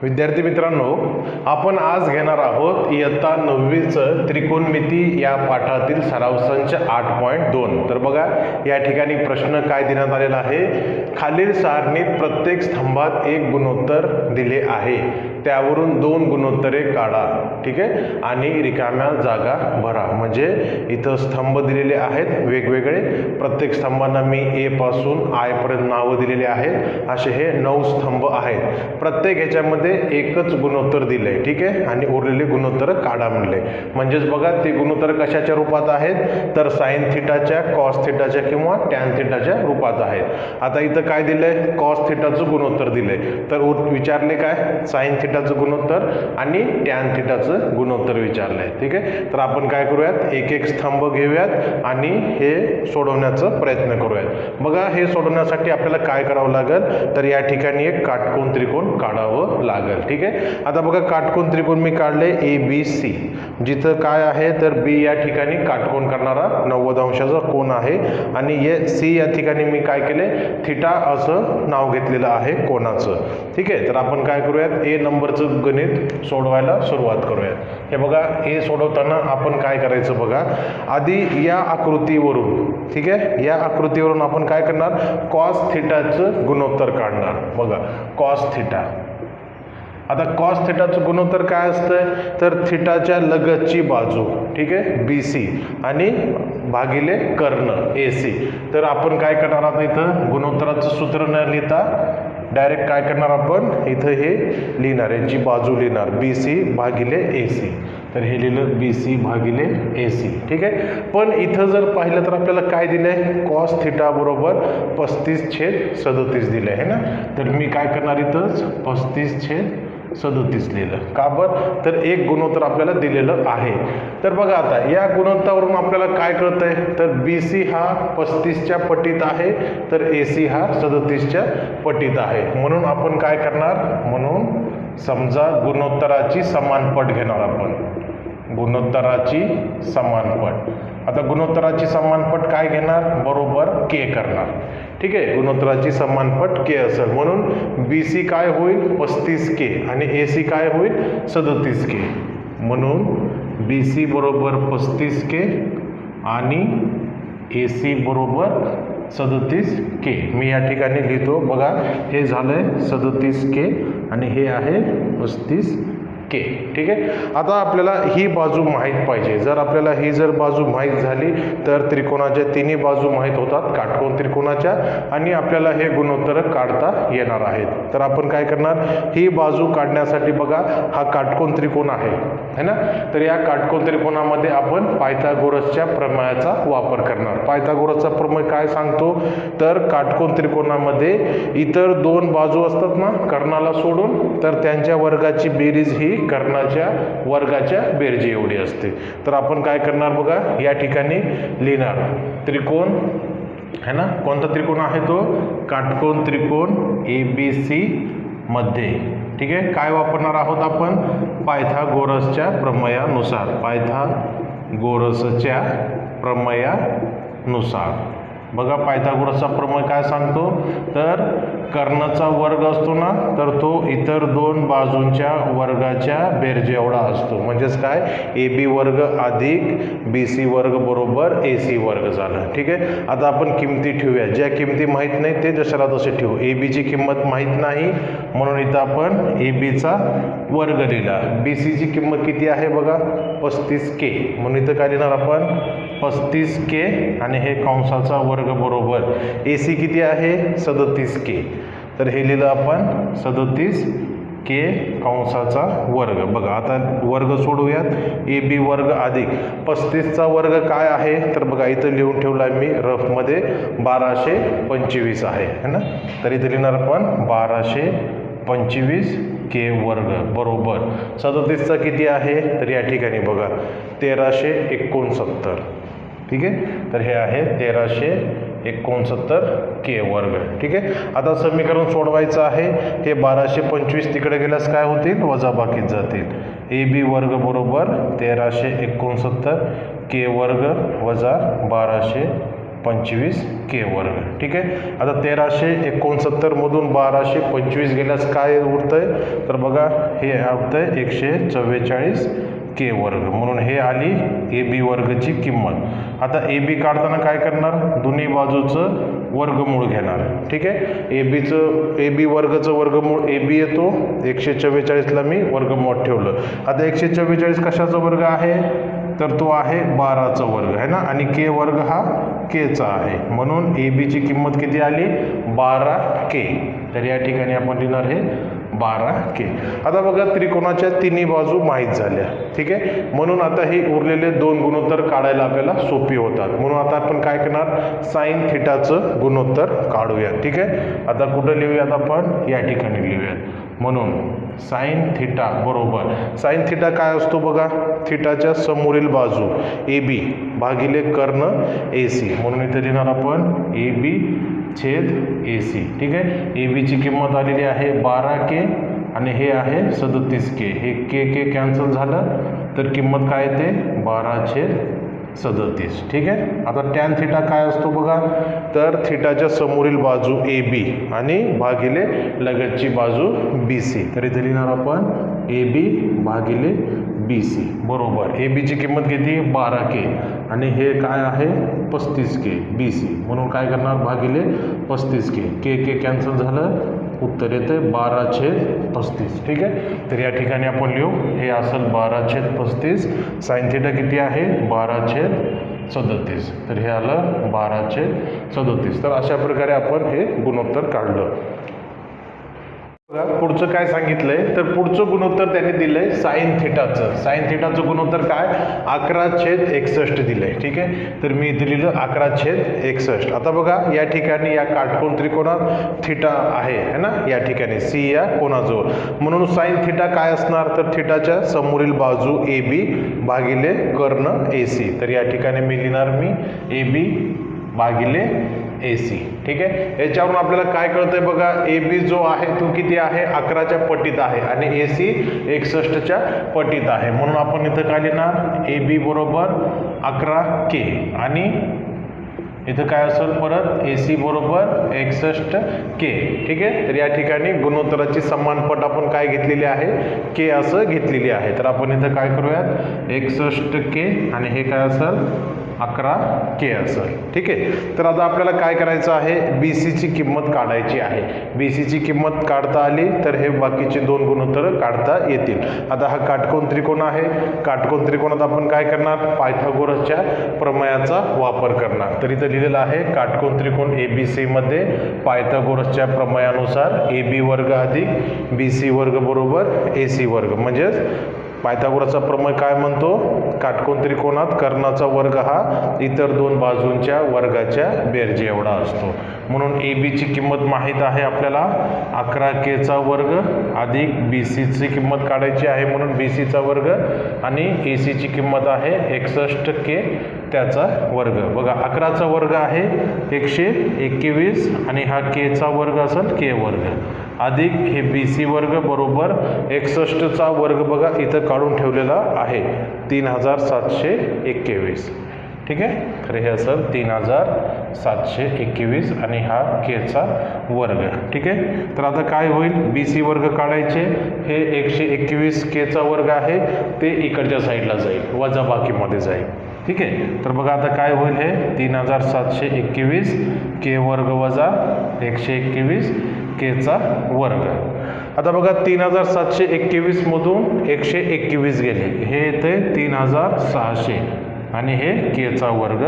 विद्यार्थी मित्रांनो, आपण आज घेणार आहोत इयत्ता 9वीचं त्रिकोणमिती या पाठातील सराव संच 8.2. तर बघा या ठिकाणी प्रश्न काय देण्यात आलेला आहे, खालील सारणीत प्रत्येक स्तंभात एक गुणोत्तर दिले आहे, त्यावरून 2 गुणोत्तरे काढा. ठीक आहे, आणि रिकाम्या जागा भरा. म्हणजे इथं स्तंभ दिलेले आहेत वेगवेगळे, प्रत्येक स्तंभांना मी ए पासून आय पर्यंत नावं दिलेली आहेत. असे हे 9 स्तंभ आहेत. प्रत्येक ह्याच्यामध्ये एकच गुणोत्तर दिले. ठीक आहे, आणि उरलेले गुणोत्तर काढा म्हणले. म्हणजेच बघा ते गुणोत्तर कशाच्या रूपात आहेत, तर साइन थिटाच्या, कॉस थिटाच्या किंवा टॅन थिटाच्या रूपात आहेत. आता इथं काय दिलंय, कॉस थिटाचं गुणोत्तर दिलंय. तर विचारले काय, साइन थिटाचं गुणोत्तर आणि टॅन थिटाचं गुणोत्तर विचारलंय. ठीक आहे, तर आपण काय करूयात, एक एक स्तंभ घेऊयात आणि हे सोडवण्याचा प्रयत्न करूयात. बघा हे सोडवण्यासाठी आपल्याला काय करावं लागेल, तर या ठिकाणी एक काटकोन त्रिकोण काढावं लागेल. ठीक आहे, आता बघा काटकोन त्रिकोण मी काढले ABC, जिथं काय आहे तर B या ठिकाणी काटकोन करणारा 90 अंशाचा कोन आहे आणि C या ठिकाणी मी काय केले, थिटा असं नाव घेतलेलं आहे कोनाचं. ठीक आहे, तर आपण काय करूयात, A नंबरचं गणित सोडवायला सुरुवात करूयात. हे बघा A सोडवताना आपण काय करायचं बघा, आधी या आकृतीवरून, ठीक आहे, या आकृतीवरून आपण काय करणार, कॉस थिटाचं गुणोत्तर काढणार. बघा कॉस थिटा, आता कॉस थिटाचं गुणोत्तर काय असतं, तर थिटाच्या लगतची बाजू, ठीक आहे, BC आणि भागिले कर्ण AC. तर आपण काय करणार, आता इथं गुणोत्तराचं सूत्र न लिहिता डायरेक्ट काय करणार, आपण इथं हे लिहिणार, यांची बाजू लिहिणार BC भागिले AC. तर हे लिहिलं BC भागिले AC. ठीक आहे, पण इथं जर पाहिलं तर आपल्याला काय दिलंय, कॉस थिटा बरोबर 35/37 दिले आहे ना. तर मी काय करणार, इथंच 35/37 लिहिलं. का बरं, तर एक गुणोत्तर आपल्याला दिलेलं आहे. तर बघा आता या गुणोत्तरावरून आपल्याला काय कळतंय, तर BC हा 35च्या पटीत आहे, तर AC हा 37च्या पटीत आहे. म्हणून आपण काय करणार, म्हणून समजा गुणोत्तराची समानपट घेणार आपण, गुणोत्तराची समानपट. आता गुणोत्तराची समानपट काय घेणार, बरोबर K करणार. ठीक आहे, गुणोत्तराची समानपट K असेल, म्हणून BC काय होईल 35K आणि AC काय होईल 37K. म्हणून BC बरोबर 35K आणि AC बरोबर 37K. मी या ठिकाणी लिहितो, बघा हे झालंय 37K आणि हे आहे 35K. ठीक आहे, आता आपल्याला ही बाजू माहीत पाहिजे. जर आपल्याला ही जर बाजू माहीत झाली तर त्रिकोणाच्या तिन्ही बाजू माहीत होतात काटकोन त्रिकोणाच्या, आणि आपल्याला हे गुणोत्तर काढता येणार आहेत. तर आपण काय करणार, ही बाजू काढण्यासाठी बघा हा काटकोन त्रिकोण आहे ना, तर या काटकोन त्रिकोणामध्ये आपण पायथागोरसच्या प्रमेयाचा वापर करणार. पायथागोरसचा प्रमेय काय सांगतो, तर काटकोन त्रिकोणामध्ये इतर 2 बाजू असतात ना कर्णाला सोडून, तर त्यांच्या वर्गाची बेरीज ही कर्णाच्या वर्गाच्या बेरजे एवढी असते. तर आपण काय करणार बघा, या ठिकाणी लिहिणार त्रिकोण है ना, कोणता त्रिकोण आहे तो, काटकोन त्रिकोण ABC मध्ये. ठीक आहे, काय वापरणार आहोत आपण, पायथागोरसच्या प्रमेयानुसार, पायथागोरसच्या प्रमेयानुसार. बघा पायथागोरसचा प्रमेय काय सांगतो, तर कर्णाचा वर्ग असतो ना, तर तो इतर 2 बाजूंच्या वर्गाच्या बेरजे एवढा असतो. म्हणजेच काय, AB वर्ग अधिक BC वर्ग बरोबर AC वर्ग झालं. ठीक आहे, आता आपण किमती ठेवूया, ज्या किमती माहीत नाही ते जशाला तसे ठेवू. AB ची किंमत माहीत नाही म्हणून इथं आपण ABचा वर्ग लिहिला. BC ची किंमत किती आहे बघा 35K, म्हणून इथं काय लिहिणार आपण 35K आणि हे कंसाचा वर्ग बरोबर AC किती आहे 37K. तर हे लिहिलं आपण 37K कंसाचा वर्ग. बघा आता वर्ग सोडूयात, AB वर्ग अधिक 35चा वर्ग काय आहे, तर बघा इथं लिहून ठेवला मी रफमध्ये 1225 आहे ना. तर इथं लिहिणार आपण 1225K वर्ग बरोबर 37चा किती आहे, तर या ठिकाणी बघा 1369. ठीक आहे, तर हे आहे 1369K वर्ग. ठीक आहे, आता समीकरण सोडवायचं आहे. हे 1225 तिकडे गेल्यास काय होतील, वजाबाकीत जातील. AB वर्ग बरोबर 1369K वर्ग वजा 25k वर्ग. ठीक आहे. आता 1369 मधून 1225 गेल्यास काय उरतंय तर बघा हे उरतंय 144k वर्ग. म्हणून हे आली ए बी वर्गची किंमत. आता ए बी काढताना काय करणार दोन्ही बाजूचं वर्गमूळ घेणार. ठीक आहे. ए बी वर्गचं वर्गमूळ ए बी येतो 144ला मी वर्गमूळ ठेवलं. आता 144 कशाचा वर्ग आहे तर तो आहे 12चा वर्ग आहे ना आणि के वर्ग हा केचा आहे. म्हणून ए बीची किंमत किती आली 12k. तर या ठिकाणी आपण लिहिणार हे 12k. आता बघा त्रिकोणाच्या तिन्ही बाजू माहीत झाल्या. ठीक आहे. म्हणून आता हे उरलेले दोन गुणोत्तर काढायला आपल्याला सोपी होतात. म्हणून आता आपण काय करणार साइन थिटाचं गुणोत्तर काढूया. ठीक आहे. आता कुठं लिहूयात आपण या ठिकाणी लिहूयात. म्हणून साइन थिटा बरोबर साइन थिटा काय असतो बघा थिटाच्या समोरील बाजू ए बी भागिले कर्ण ए सी. म्हणून इथे लिहिणार आपण ए बी छेद ए सी. ठीक आहे. ए बीची किंमत आलेली आहे 12k आणि हे आहे 37k. हे के कॅन्सल झालं तर किंमत काय येते 12/37. ठीक आहे. आता टॅन थिटा काय असतो बघा तर थिटाच्या समोरील बाजू ए बी आणि भागिले लगतची बाजू बी सी. तर इथे लिहिणार आपण ए बी भागिले बी सी बरोबर ए बीची किंमत किती 12k आणि हे काय आहे 35k बी सी. म्हणून काय करणार भागिले 35k. के कॅन्सल झालं उत्तर येते 12/35. ठीक आहे. तर या ठिकाणी आपण लिहू हे असेल 12/35. साइन थिटा किती आहे 12/37. तर हे आलं 12/37. तर अशा प्रकारे आपण हे गुणोत्तर काढलं. पुढचं काय सांगितलंय तर पुढचं गुणोत्तर त्यांनी दिलंय साइन थिटाचं. साइन थिटाचं गुणोत्तर काय 11/61 दिलंय. ठीक आहे. तर मी इथे लिहिलं 11/61. आता बघा या ठिकाणी या काटकोन त्रिकोणात थिटा आहे ना या ठिकाणी सी या कोणाजवळ. म्हणून साइन थिटा काय असणार तर थिटाच्या समोरील बाजू ए बी भागिले कर्ण ए सी. तर या ठिकाणी मी लिहिणार ए बी भागिले ए सी. ठीक आहे. याच्यावरून आपल्याला काय कळतंय बघा ए बी जो आहे तो किती आहे 11च्या पटीत आहे आणि ए सी 61च्या पटीत आहे. म्हणून आपण इथं काय लिहिणार ए बी बरोबर 11k आणि इथं काय असेल परत ए सी बरोबर 61k. ठीक आहे. तर या ठिकाणी गुणोत्तराची समान पट आपण काय घेतलेली आहे के असं घेतलेली आहे. तर आपण इथं काय करूयात 61k आणि हे काय असेल 11k असेल. ठीक आहे. तर आता आपल्याला काय करायचं आहे बी सीची किंमत काढायची आहे. बी सीची किंमत काढता आली तर हे बाकीचे दोन गुणोत्तर काढता येतील. आता हा काटकोन त्रिकोण आहे. काटकोन त्रिकोणात आपण काय करणार पायथागोरसच्या प्रमेयाचा वापर करणार. तर इथं लिहिलेलं आहे काटकोन त्रिकोण ए बी सी मध्ये पायथागोरसच्या प्रमेयानुसार ए बी वर्ग अधिक बी सी वर्ग बरोबर ए सी वर्ग. म्हणजेच पायथागोरसचा प्रमेय काय म्हणतो काटकोन त्रिकोणात कर्णाचा वर्ग हा इतर दोन बाजूंच्या वर्गाच्या बेरजे एवढा असतो. म्हणून ए बीची किंमत माहीत आहे आपल्याला 11kचा वर्ग अधिक बी सीची किंमत काढायची आहे म्हणून बी सीचा वर्ग आणि ए सीची किंमत आहे 61k त्याचा वर्ग. बघा 11चा वर्ग आहे 121 आणि हा केचा वर्ग असेल के वर्ग अधिक हे बी सी वर्ग बरोबर 61चा वर्ग बघा इथं काढून ठेवलेला आहे 3721. ठीक आहे. तर हे असेल 3721 आणि हा केचा वर्ग. ठीक आहे. तर आता काय होईल बी सी वर्ग काढायचे हे 121 केचा वर्ग आहे ते इकडच्या साईडला जाईल वजा बाकीमध्ये जाईल. ठीक आहे. तर बघा आता काय होईल हे 3721 के वर्ग वजा 121 केचा वर्ग. आता बघा 3721 मधून 121 गेले हे येते 3600 आणि हे केचा वर्ग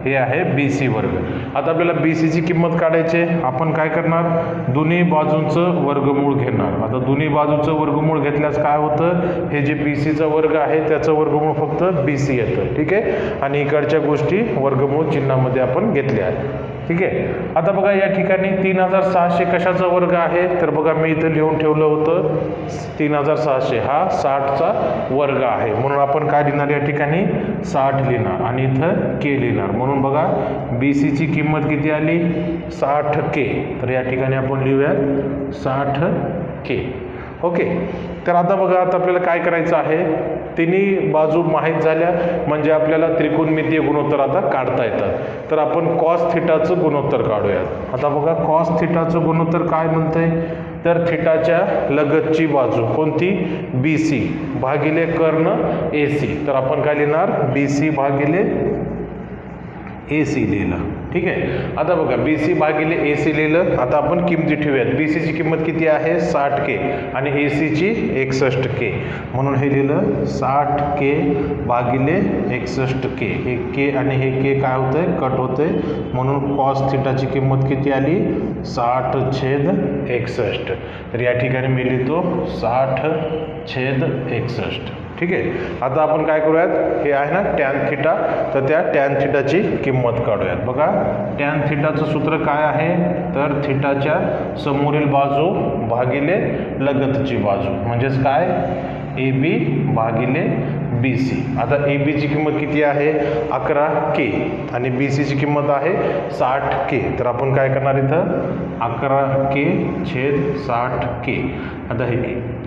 हे आहे बी सी वर्ग. आता आपल्याला बी सीची किंमत काढायची आपण काय करणार दोन्ही बाजूंचं वर्गमूळ घेणार. आता दोन्ही बाजूचं वर्गमूळ घेतल्यास काय होतं हे जे बी सीचा वर्ग आहे त्याचं वर्गमूळ फक्त बी सी येतं. ठीक आहे. आणि इकडच्या गोष्टी वर्गमूळ चिन्हामध्ये आपण घेतल्या आहेत. ठीक आहे. आता बघा या ठिकाणी 3600 कशाचा वर्ग आहे तर बघा मी इथं लिहून ठेवलं होतं 3600 हा 60चा वर्ग आहे म्हणून आपण काय लिहिणार या ठिकाणी 60 लिहिणार आणि इथं के लिहिणार. म्हणून बघा बी सीची किंमत किती आली 60k. तर या ठिकाणी आपण लिहूयात 60k. ओके. तर आता बघा, आता आपल्याला काय करायचं आहे, तिन्ही बाजू माहीत झाल्या म्हणजे आपल्याला त्रिकोणमितीय गुणोत्तर आता काढता येतात. तर आपण कॉस थिटाचं गुणोत्तर काढूयात. आता बघा, कॉस थिटाचं गुणोत्तर काय म्हणतंय, तर थिटाच्या लगतची बाजू कोणती, बी सी भागिले कर्ण ए सी. तर आपण काय लिहिणार, बी सी भागिले ए सी लिहिलं. ठीक आहे. आता बघा, बी सी भागिले ए सी लिहिलं. आता आपण किमती ठेवूयात. बी सीची किंमत किती आहे, 60K आणि ए सीची 61K. म्हणून हे लिहिलं 60K भागिले 61K. हे के आणि हे के काय होतंय, कट होतंय. म्हणून कॉस थिटाची किंमत किती आली, 60/61. तर या ठिकाणी मी लिहितो 60/61. ठीक आहे. आता आपण काय करूयात, हे आहे ना टॅन थिटा, तर त्या टॅन थिटाची किंमत काढूयात. बघा, टॅन थिटाचं सूत्र काय आहे, तर थिटाच्या समोरील बाजू भागिले लगतची बाजू म्हणजेच काय, ए बी भागिले बी सी. आता ए बीची किंमत किती आहे, 11K आणि बी सीची किंमत आहे 60K. तर आपण काय करणार इथं, 11K/60K. आता हे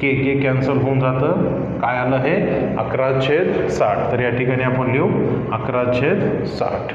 के के कॅन्सल होऊन जातं, काय आलं हे 11/60. तर या ठिकाणी आपण लिहू 11/60.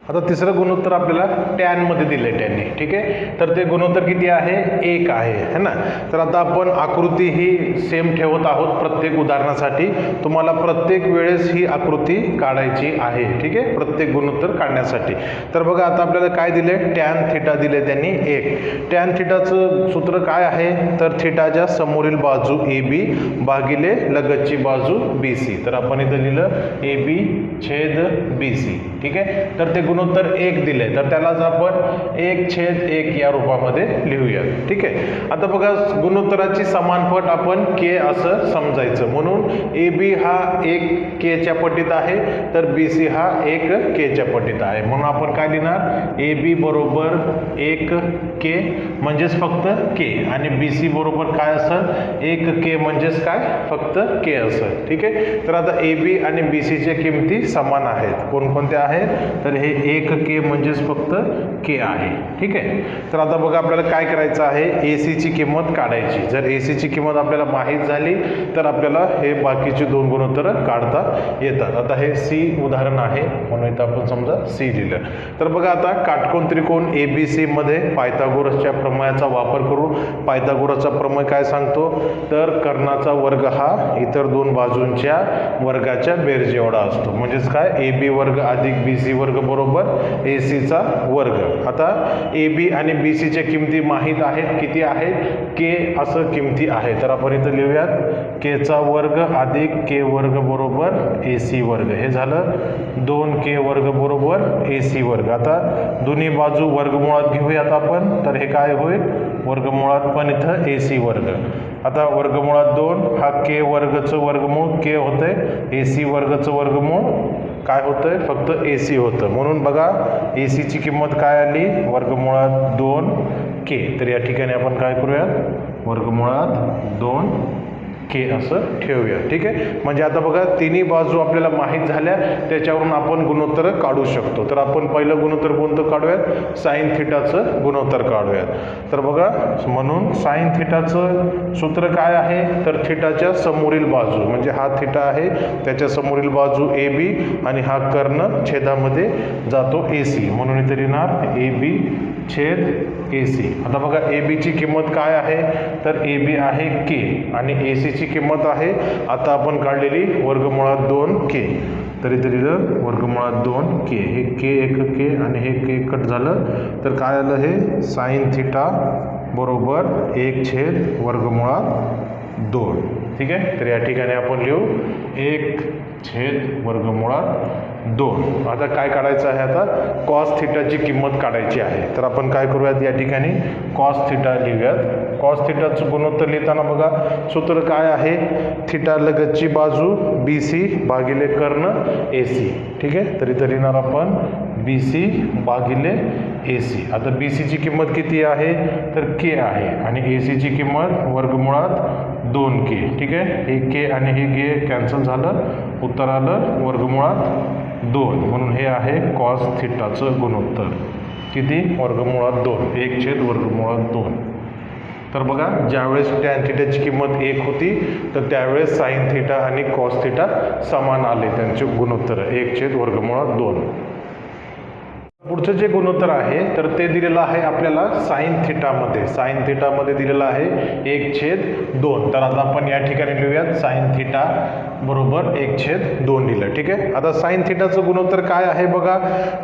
आता तिसरं गुणोत्तर आपल्याला टॅनमध्ये दिलं आहे त्यांनी. ठीक आहे. तर ते गुणोत्तर किती आहे, 1 आहे, है ना. तर आता आपण आकृती ही सेम ठेवत आहोत प्रत्येक उदाहरणासाठी. तुम्हाला प्रत्येक वेळेस ही आकृती काढायची आहे. ठीक आहे, प्रत्येक गुणोत्तर काढण्यासाठी. तर बघा, आता आपल्याला काय दिले, टॅन थिटा दिले त्यांनी 1. टॅन थिटाचं सूत्र काय आहे, तर थिटाच्या समोरील बाजू ए बी भागिले लगतची बाजू बी सी. तर आपण इथं लिहिलं ए बी छेद बी सी. ठीक आहे. तर ते गुणोत्तर 1 दिले, तर त्यालाच आपण 1/1 या रूपामध्ये लिहूया. ठीक आहे. आता बघा, गुणोत्तराची समानपट आपण के असं समजायचं. म्हणून ए बी हा 1Kच्या पटीत आहे, तर बी सी हा 1Kच्या पटीत आहे. म्हणून आपण काय लिहिणार, ए बी बरोबर 1K म्हणजेच फक्त के आणि बी सी बरोबर काय असेल, 1K म्हणजेच काय, फक्त के असेल. ठीक आहे. तर आता ए बी आणि बी सीच्या किमती समान आहेत. कोणकोणत्या आहेत, तर हे 1K म्हणजेच फक्त के आहे. ठीक आहे. तर आता बघा, आपल्याला काय करायचं आहे, ए सीची किंमत काढायची. जर ए सीची किंमत आपल्याला माहीत झाली तर आपल्याला हे बाकीचे दोन गुणोत्तर काढता येतात. आता हे सी उदाहरण आहे म्हणून इथं आपण समजा सी लिहिलं. तर बघा, आता काटकोन त्रिकोण ए बी सी मध्ये पायथागोरसच्या प्रमेयाचा वापर करू. पायथागोरसचा प्रमेय काय सांगतो, तर कर्णाचा वर्ग हा इतर दोन बाजूंच्या वर्गाच्या बेरजे एवढा असतो. म्हणजेच काय, ए बी वर्ग अधिक बी सी वर्ग बरोबर ए सीचा वर्ग. आता ए बी आणि बी सीच्या किमती माहीत आहेत, किती आहेत, के असं किमती आहे. तर आपण इथं लिहूयात केचा वर्ग अधिक के वर्ग बरोबर ए सी वर्ग. हे झालं 2K वर्ग बरोबर ए सी वर्ग. आता दोन्ही बाजू वर्गमुळात घेऊयात आपण. तर हे काय होईल, वर्गमुळात पण इथं ए सी वर्ग. आता वर्गमुळात 2 हा के वर्गचं वर्गमूळ के होतंय, ए सी वर्गचं वर्गमूळ काय होतंय, फक्त ए सी होतं. म्हणून बघा, ए सीची किंमत काय आली, वर्गमुळात 2K. तर या ठिकाणी आपण काय करूया, वर्गमुळात 2K असं ठेवूया. ठीक आहे. म्हणजे आता बघा, तिन्ही बाजू आपल्याला माहीत झाल्या, त्याच्यावरून आपण गुणोत्तर काढू शकतो. तर आपण पहिलं गुणोत्तर कोणतं काढूयात, साइन थिटाचं गुणोत्तर काढूयात. तर बघा, म्हणून साइन थिटाचं सूत्र काय आहे, तर थिटाच्या समोरील बाजू म्हणजे हा थिटा आहे, त्याच्या समोरील बाजू ए बी आणि हा कर्ण छेदामध्ये जातो ए सी. म्हणून इथे लिहिणार ए बी छेद ए सी. आता बघा, ए बीची किंमत काय आहे, तर ए बी आहे के आणि ए सीची किंमत आहे आता आपण काढलेली वर्गमुळात 2K. तर इथे लिहिलं वर्गमुळात 2K. हे के एक के आणि हे के कट झालं, तर काय आलं, हे साइन थिटा बरोबर 1/वर्गमुळात 2. ठीक आहे. तर या ठिकाणी आपण लिहू 1/वर्गमुळात 2. आता काय काढायचं आहे, आता कॉस थिटाची किंमत काढायची आहे. तर आपण काय करूयात, या ठिकाणी कॉस थिटा लिहूयात. कॉस थिटाचं गुणोत्तर लिहिताना बघा, सूत्र काय आहे, थिटा लगतची बाजू बी सी भागिले कर्ण ए सी. ठीक आहे. तर इथं लिहिणार आपण बी सी भागिले ए सी. आता बी सीची किंमत किती आहे, तर के आहे आणि ए सीची किंमत वर्गमुळात 2K. ठीक आहे. हे के आणि हे के कॅन्सल झालं, उत्तर आलं वर्गमुळात 2. म्हणून हे आहे कॉस थिटाचं गुणोत्तर. किती, वर्गमुळात 2, 1/वर्गमुळात 2. तर बघा ज्यावेळेस टॅन थिटाची किंमत 1 होती तर त्यावेळेस साइन थिटा आणि कॉस थिटा समान आले, त्यांचे गुणोत्तर 1/√2. पुढचं जे गुणोत्तर आहे तर ते दिलेलं आहे आपल्याला साइन थिटामध्ये दिलेलं आहे 1/2. तर आता आपण या ठिकाणी लिहूयात साइन थिटा बरोबर 1/2 लिहिलं. ठीक आहे. आता साइन थिटाचं गुणोत्तर काय आहे बघा,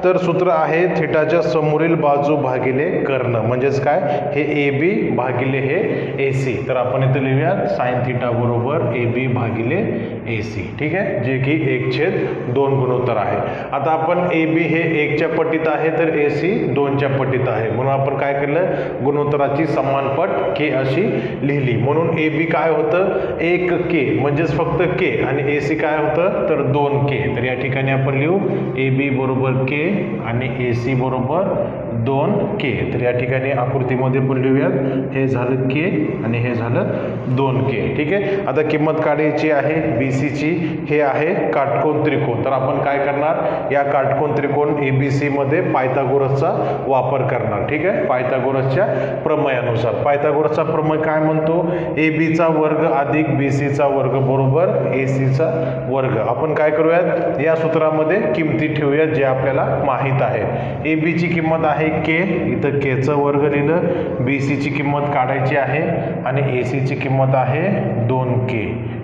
तर सूत्र आहे थिटाच्या समोरील बाजू भागिले कर्ण, म्हणजेच काय, हे ए बी भागिले हे ए सी. तर आपण इथे लिहूयात साइन थिटा बरोबर ए बी भागिले ए सी. ठीक आहे, जे की 1/2 गुणोत्तर आहे. आता आपण ए बी हे 1च्या पटीत आहे तर ए सी 2च्या पटीत आहे, म्हणून आपण काय केलं, गुणोत्तराची समानपट के अशी लिहिली. म्हणून ए बी काय होतं 1K म्हणजेच फक्त के, आणि ए सी काय होतं तर 2K. तर या ठिकाणी आपण लिहू ए बी बरोबर के आणि ए सी बरोबर 2K. तर या ठिकाणी आकृतीमध्ये पण लिहूयात, हे झालं के आणि हे झालं 2K. ठीक आहे. आता किंमत काढायची आहे बी सीची, हे आहे काटकोन त्रिकोण. तर आपण काय करणार, या काटकोन त्रिकोण ABC मध्ये पायथागोरसचा वापर करणार. ठीक आहे, पायथागोरसच्या प्रमेयानुसार. पायथागोरसचा प्रमेय काय म्हणतो, ए बीचा वर्ग अधिक बी सीचा वर्ग बरोबर ए सीचा वर्ग. आपण काय करूयात, या सूत्रामध्ये किमती ठेवूयात जे आपल्याला माहीत आहे. ए बीची किंमत आहे के, इथं केचं वर्ग लिहिलं. बी सीची किंमत काढायची आहे आणि ए सीची किंमत आहे 2K.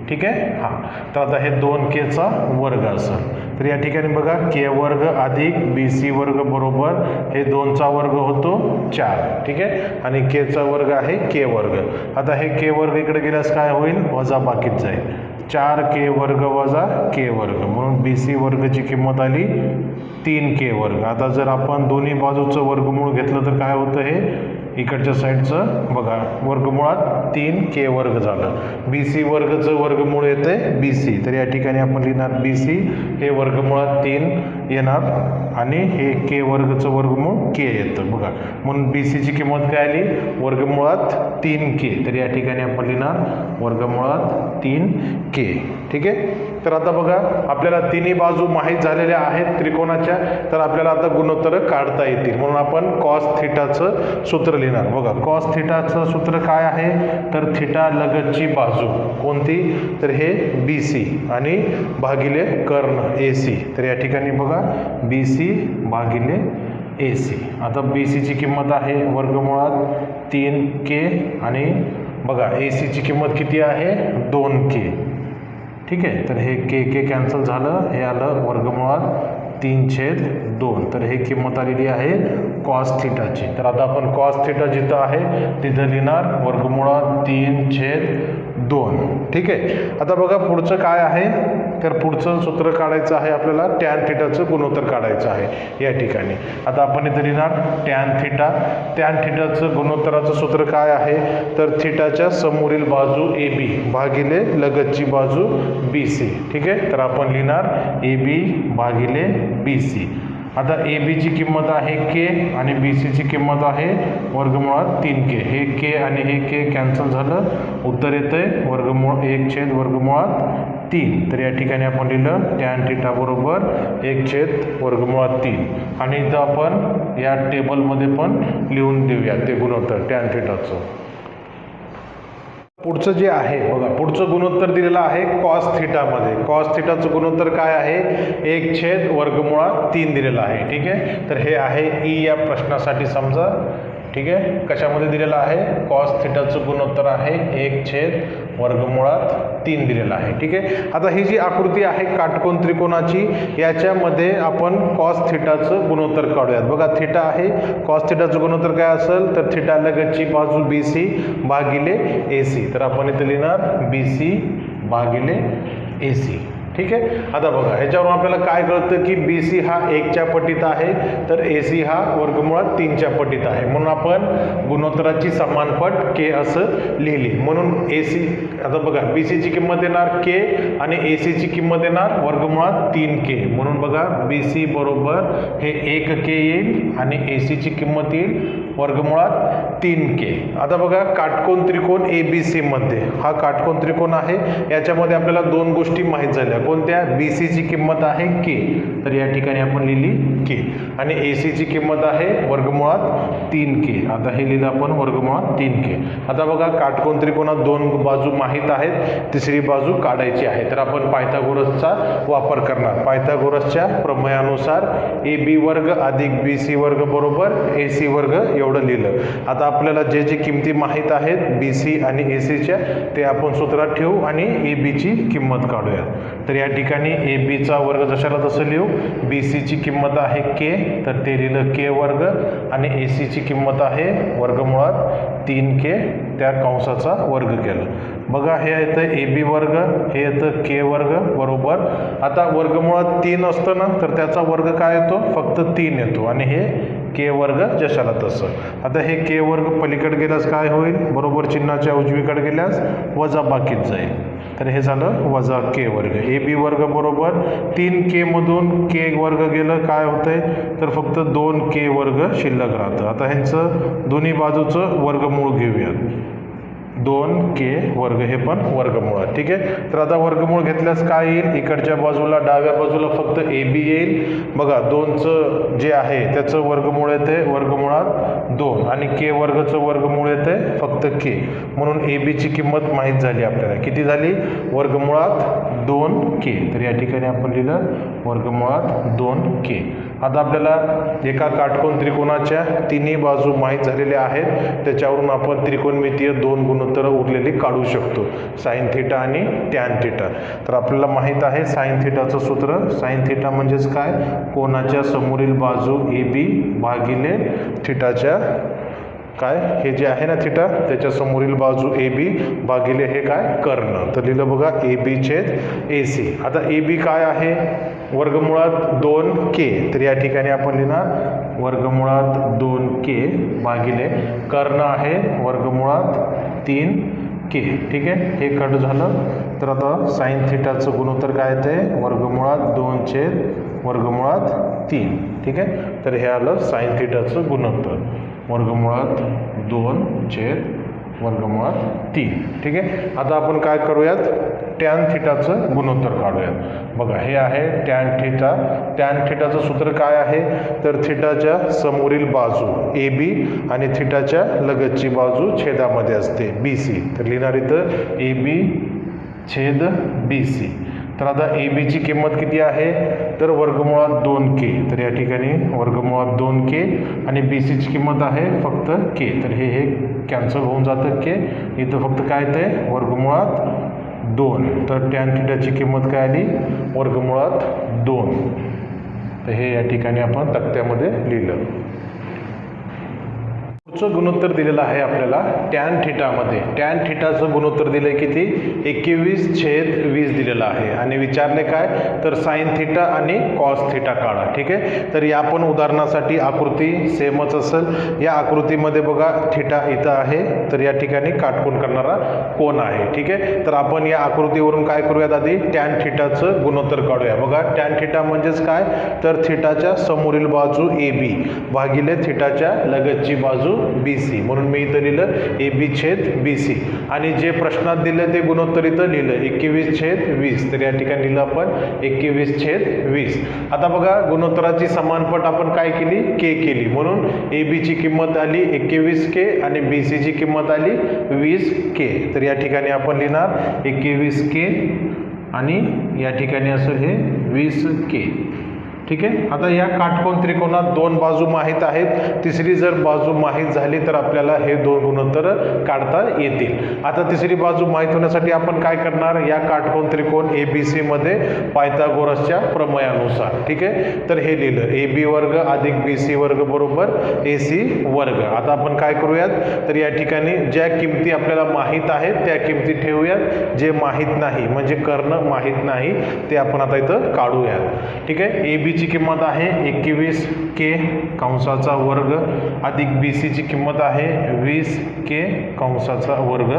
ठीक आहे. हां, तर आता हे 2Kचा वर्ग असेल. तर या ठिकाणी बघा के वर्ग अधिक बी सी वर्ग बरोबर हे 2चा वर्ग होतो 4. ठीक आहे, आणि केचा वर्ग आहे के वर्ग. आता हे के वर्ग इकडे गेल्यास काय होईल, वजा बाकीत जाईल. 4K वर्ग वजा के वर्ग, म्हणून बी सी वर्गची किंमत आली 3K वर्ग. आता जर आपण दोन्ही बाजूचं वर्गमूळ घेतलं तर काय होतं, हे इकडच्या साईडचं बघा वर्गमुळात 3K वर्ग झालं. बी सी वर्गचं वर्गमूळ येते बी सी, तर या ठिकाणी आपण लिहिणार बी सी हे वर्गमुळात 3 येणार आणि हे के वर्गचं वर्गमूळ के येतं बघा. म्हणून बी सीची किंमत काय आली, वर्गमुळात 3K. तर या ठिकाणी आपण लिहिणार वर्गमुळात 3K. ठीक आहे. तर आता बघा आपल्याला तिन्ही बाजू माहीत झालेल्या आहेत त्रिकोणाच्या, तर आपल्याला आता गुणोत्तर काढता येतील. म्हणून आपण कॉस थिटाचं सूत्र लिहिणार. बघा कॉस थिटाचं सूत्र काय आहे, तर थिटा लगतची बाजू कोणती, तर हे बी सी आणि भागिले कर्ण ए सी. तर या ठिकाणी बघा बी सी भागिले ए सी. आता बी सीची किंमत आहे वर्गमुळात 3K आणि बघा ए सीची किंमत किती आहे 2K. ठीक आहे, तर हे के कॅन्सल झालं, हे आलं वर्गमुळात 3/2. तर हे किंमत आलेली आहे कॉस थिटाची. तर आता आपण कॉस थिटा जिथं आहे तिथं लिहिणार वर्गमुळात 3/2. ठीक आहे. आता बघा पुढचं काय आहे, तर पुढचं सूत्र काढायचं आहे आपल्याला, टॅन थिटाचं गुणोत्तर काढायचं आहे या ठिकाणी. आता आपण इथं लिहिणार टॅन थिटा. टॅन थिटाचं गुणोत्तराचं सूत्र काय आहे, तर थिटाच्या समोरील बाजू ए बी भागिले लगतची बाजू बी सी. ठीक आहे, तर आपण लिहिणार ए बी भागिले बी सी. आता ए बीची किंमत आहे के आणि बी सीची किंमत आहे वर्गमुळात 3K. हे के आणि हे के कॅन्सल झालं, उत्तर येतंय वर्गमूळ 1/√3. तर या ठिकाणी आपण लिहिलं टॅन थिटा बरोबर 1/√3. आणि इथं आपण या टेबलमध्ये पण लिहून देऊया ते गुणोत्तर टॅन थिटाचं. पुढचं जे आहे बघा, पुढचं गुणोत्तर दिलेलं आहे कॉस थिटामध्ये. कॉस थिटाचं गुणोत्तर काय आहे, 1/√3 दिलेलं आहे. ठीक आहे, तर हे आहे ई या प्रश्नासाठी समजा. ठीक आहे, कशामध्ये दिलेलं आहे, कॉस थिटाचं गुणोत्तर आहे 1/√3 दिलेलं आहे. ठीक आहे. आता ही जी आकृती आहे काटकोन त्रिकोणाची, याच्यामध्ये आपण कॉस थिटाचं गुणोत्तर काढूयात. बघा थिटा आहे, कॉस थिटाचं गुणोत्तर काय असेल, तर थिटा लगतची बाजू बी सी भागिले ए सी. तर आपण इथे लिहिणार बी सी भागिले ए सी. ठीक आहे. आता बघा ह्याच्यावरून आपल्याला काय कळतं की बी सी हा 1च्या पटीत आहे तर ए सी हा वर्गमुळात 3च्या पटीत आहे, म्हणून आपण गुणोत्तराची समानपट के असं लिहिली. म्हणून ए सी, आता बघा बी सीची किंमत येणार के आणि ए सीची किंमत येणार वर्गमुळात 3K. म्हणून बघा बी सी बरोबर हे 1K येईल आणि ए सीची किंमत येईल वर्गमुळात 3k. आता बघा काटकोन त्रिकोण ABC मध्ये हा काटकोन त्रिकोण आहे, याच्यामध्ये आपल्याला दोन गोष्टी माहीत झाल्या. कोणत्या? BC ची किंमत आहे k, तर या ठिकाणी आपण लिहिली k, आणि AC ची किंमत आहे वर्गमुळात 3k. आता हे लिहिलं आपण वर्गमुळात 3k. आता बघा काटकोन त्रिकोणात दोन बाजू माहीत आहेत, तिसरी बाजू काढायची आहे, तर आपण पायथागोरसचा वापर करणार. पायथागोरसच्या प्रमेयानुसार AB वर्ग अधिक BC वर्ग बरोबर AC वर्ग एवढं लिहिलं. आता आपल्याला जे जे किमती माहीत आहेत BC आणि AC च्या ते आपण सूत्रात ठेवू आणि AB ची किंमत काढूया. तर या ठिकाणी AB चा वर्ग जशाला तसं लिहू. BC ची किंमत आहे k, तर ते लिहिलं k वर्ग, आणि AC ची किंमत आहे वर्गमुळात 3k, त्या कंसाचा वर्ग केलं. बघा हे येतं AB वर्ग, हे येतं k वर्ग बरोबर. आता वर्गमुळात 3 असतं ना, तर त्याचा वर्ग काय येतो? फक्त 3 येतो, आणि हे k वर्ग जशाला तसं. आता हे k वर्ग पलीकडे गेल्यास काय होईल? बरोबर चिन्हाच्या उजवीकडे गेल्यास वजा बाकीत जाईल, तर हे झालं वजा k वर्ग. AB वर्ग बरोबर 3k मधून k वर्ग गेलं, काय होतंय? तर फक्त 2k वर्ग शिल्लक राहतं. आता ह्यांचं दोन्ही बाजूचं वर्गमूळ घेऊयात. 2k वर्ग हे पण वर्गमूळ. ठीक आहे, तर आता वर्गमूळ घेतल्यास काय येईल? इकडच्या बाजूला डाव्या बाजूला फक्त AB येईल. बघा 2चं जे आहे त्याचं वर्गमूळ येते वर्गमुळात 2, आणि k वर्गचं वर्गमूळ येते फक्त k, म्हणून AB ची किंमत माहीत झाली आपल्याला. किती झाली? वर्गमुळात 2k. तर या ठिकाणी आपण लिहिलं वर्गमुळात 2k. आता आपल्याला एका काटकोन त्रिकोणाच्या तिन्ही बाजू माहीत झालेल्या आहेत, त्याच्यावरून आपण त्रिकोणमितीय दोन गुणोत्तर उरलेली काढू शकतो, साइन थिटा आणि टॅन थिटा. तर आपल्याला माहीत आहे साइन थिटाचं सूत्र. साइन थिटा म्हणजेच काय? कोनाच्या समोरील बाजू AB भागिले थिटाच्या काय हे जे आहे ना थिटा, त्याच्या समोरील बाजू AB भागिले हे काय? कर्ण. तर लिहिलं बघा AB छेद AC. आता AB काय आहे? वर्गमुळात 2k, तर या ठिकाणी आपण लिहिणार वर्गमुळात 2k भागिले कर्ण आहे वर्गमुळात 3k. ठीक आहे, हे कट झालं. तर आता साइन थिटाचं गुणोत्तर काय येते? वर्गमुळात 2 छेद वर्गमुळात 3. ठीक आहे, तर हे आलं साइन थिटाचं गुणोत्तर वर्गमुळात 2 छेद वर्गमुळात 3. ठीक आहे, आता आपण काय करूयात? टॅन थिटाचं गुणोत्तर काढूयात. बघा हे आहे टॅन थिटा. टॅन थिटाचं सूत्र काय आहे? तर थिटाच्या समोरील बाजू AB आणि थिटाच्या लगतची बाजू छेदामध्ये असते BC. तर लिहिणार इथं AB छेद BC. तर आता AB ची किंमत किती आहे? तर वर्गमुळात 2k. तर या ठिकाणी वर्गमुळात 2k, आणि BC ची किंमत आहे फक्त k, तर हे कॅन्सल होऊन जातं k. इथं फक्त काय ते वर्गमुळात 2. तर टॅन थिटाची किंमत काय आली? वर्गमुळात 2. तर हे या ठिकाणी आपण तक्त्यामध्ये लिहिलं. पुढचं गुणोत्तर दिलेलं आहे आपल्याला टॅन थिटामध्ये. टॅन थिटाचं गुणोत्तर दिलं आहे किती? 21/20 दिलेलं आहे, आणि विचारले काय? तर साइन थिटा आणि कॉस थिटा काढा. ठीक आहे, तर या पण उदाहरणासाठी आकृती सेमच असेल. या आकृतीमध्ये बघा थिटा इथं आहे, तर या ठिकाणी काटकोन करणारा कोण आहे. ठीक आहे, तर आपण या आकृतीवरून काय करूयात? आधी टॅन थिटाचं गुणोत्तर काढूया. बघा टॅन थिटा म्हणजेच काय? तर थिटाच्या समोरील बाजू AB भागिले थिटाच्या लगतची बाजू BC, म्हणून मी इथं लिहिलं AB छेद BC, आणि जे प्रश्नात दिलं ते गुणोत्तर इथं लिहिलं 21/20. तर या ठिकाणी लिहिलं आपण 21/20. आता बघा गुणोत्तराची समानपट आपण काय केली? k केली, म्हणून AB ची किंमत आली 21k आणि BC ची किंमत आली 20k. तर या ठिकाणी आपण लिहिणार 21k आणि या ठिकाणी असेल हे 20k. ठीक आहे, आता या काटकोन त्रिकोणात दोन बाजू माहीत आहेत, तिसरी जर बाजू माहीत झाली तर आपल्याला हे दोन गुणोत्तर काढता येतील. आता तिसरी बाजू माहीत होण्यासाठी आपण काय करणार? या काटकोन त्रिकोण ABC मध्ये पायथागोरसच्या प्रमेयानुसार. ठीक आहे, तर हे लिहिलं AB वर्ग अधिक BC वर्ग बरोबर AC वर्ग. आता आपण काय करूयात? तर या ठिकाणी ज्या किमती आपल्याला माहीत आहेत त्या किमती ठेवूयात, जे माहीत नाही म्हणजे कर्ण माहीत नाही ते आपण आता इथं काढूयात. ठीक आहे, AB ची किंमत आहे 21K कंसाचा वर्ग अधिक BC ची किंमत आहे 20K कंसाचा वर्ग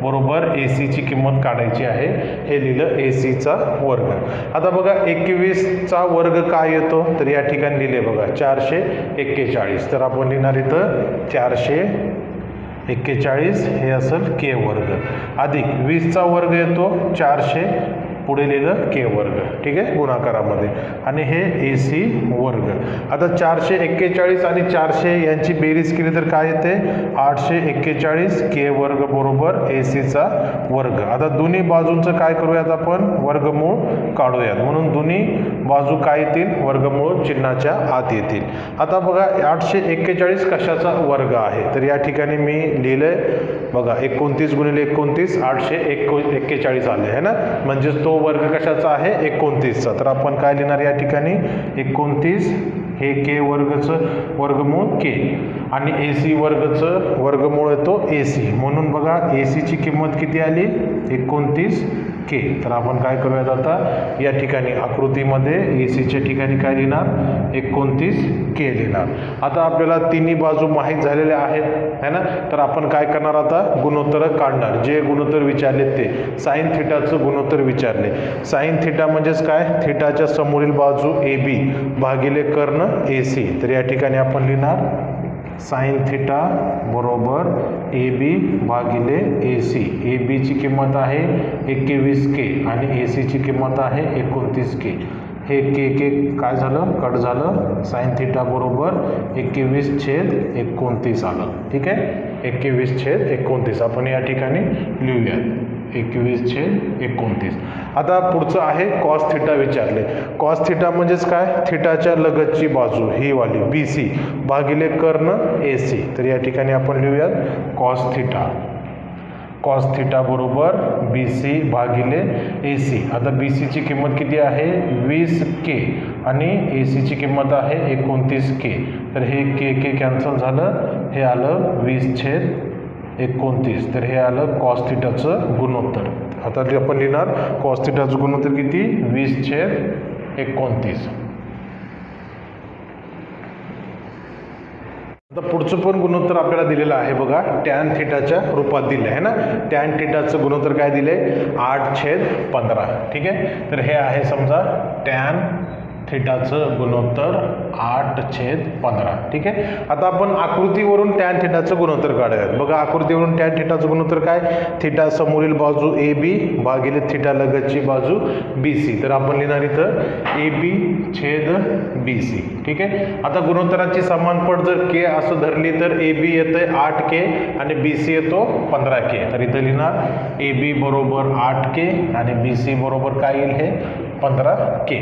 बरोबर AC ची किंमत काढायची आहे, हे लिहिलं AC चा वर्ग. आता बघा 21 चा वर्ग काय येतो तर या ठिकाणी लिहिले बघा 441. तर आपण लिहिणार इथं 441 हे असेल K वर्ग अधिक 20 चा वर्ग येतो 400 पुढे लिहिलं K वर्ग, ठीक आहे, गुणाकारामध्ये, आणि हे AC वर्ग. आता 441 आणि 400 यांची बेरीज केली तर काय येते 841 K वर्ग बरोबर AC चा वर्ग. आता दोन्ही बाजूंचं काय करूयात आपण वर्गमूळ काढूयात, म्हणून दोन्ही बाजू काय येतील वर्गमूळ चिन्हाच्या आत येतील. आता बघा 841 कशाचा वर्ग आहे तर या ठिकाणी मी लिहिलंय बघा 29 गुणिले 29 841 आले आहे ना, म्हणजेच तो वर्ग कशाचा आहे 29चा. तर आपण काय लिहिणार या ठिकाणी 29 हे K वर्गचं वर्गमूळ K आणि AC वर्गचं वर्गमूळ येतो AC, म्हणून बघा AC ची किंमत किती आली 29K. तर आपण काय करूयात आता या ठिकाणी आकृतीमध्ये AC च्या ठिकाणी काय लिहिणार 29K लिहिणार. आता आपल्याला तिन्ही बाजू माहीत झालेल्या आहेत है ना, तर आपण काय करणार आता गुणोत्तर काढणार. जे गुणोत्तर विचारले ते साइन थिटाचं गुणोत्तर विचारले. साइन थिटा म्हणजेच काय थिटाच्या समोरील बाजू AB भागिले कर्ण AC. तर या ठिकाणी आपण लिहिणार साइन थिटा बरोबर AB भागिले AC. AB ची किंमत आहे 21K आणि AC ची किंमत आहे 29K. हे K काय झालं कट झालं, साइन थिटा बरोबर 21/29 आलं, ठीक आहे, 21/29 आपण या ठिकाणी लिहूयात 21/29. आता पुढचं आहे कॉस थिटा विचारले. कॉस थिटा म्हणजेच काय थिटाच्या लगतची बाजू ही वाली BC भागिले कर्ण AC. तर या ठिकाणी आपण लिहूयात कॉस थिटा. कॉस थिटा बरोबर BC भागिले AC. आता BC ची किंमत किती आहे 20K आणि AC ची किंमत आहे 29K. तर हे K कॅन्सल झालं, हे आलं 20/29. तर हे आलं कॉस थिटाचं गुणोत्तर. आता आपण लिहिणार कॉस थिटाचं गुणोत्तर किती 20/29. आता पुढचं पण गुणोत्तर आपल्याला दिलेलं आहे बघा टॅन थिटाच्या रूपात दिले आहे ना. टॅन थिटाचं गुणोत्तर काय दिले 8/15, ठीक आहे. तर हे आहे समजा टॅन थिटाचं गुणोत्तर 8/15, ठीक आहे. आता आपण आकृतीवरून टॅन थिटाचं गुणोत्तर काढूयात. बघा आकृतीवरून टॅन थिटाचं गुणोत्तर काय थिटा समोरील बाजू AB भागिले थिटा लगतची बाजू BC. तर आपण लिहिणार इथं AB/BC, ठीक आहे. आता गुणोत्तराची समान पट जर K असं धरली तर AB येतंय 8K आणि BC येतो 15K. तर इथं लिहिणार AB बरोबर 8K आणि BC बरोबर काय येईल हे 15K,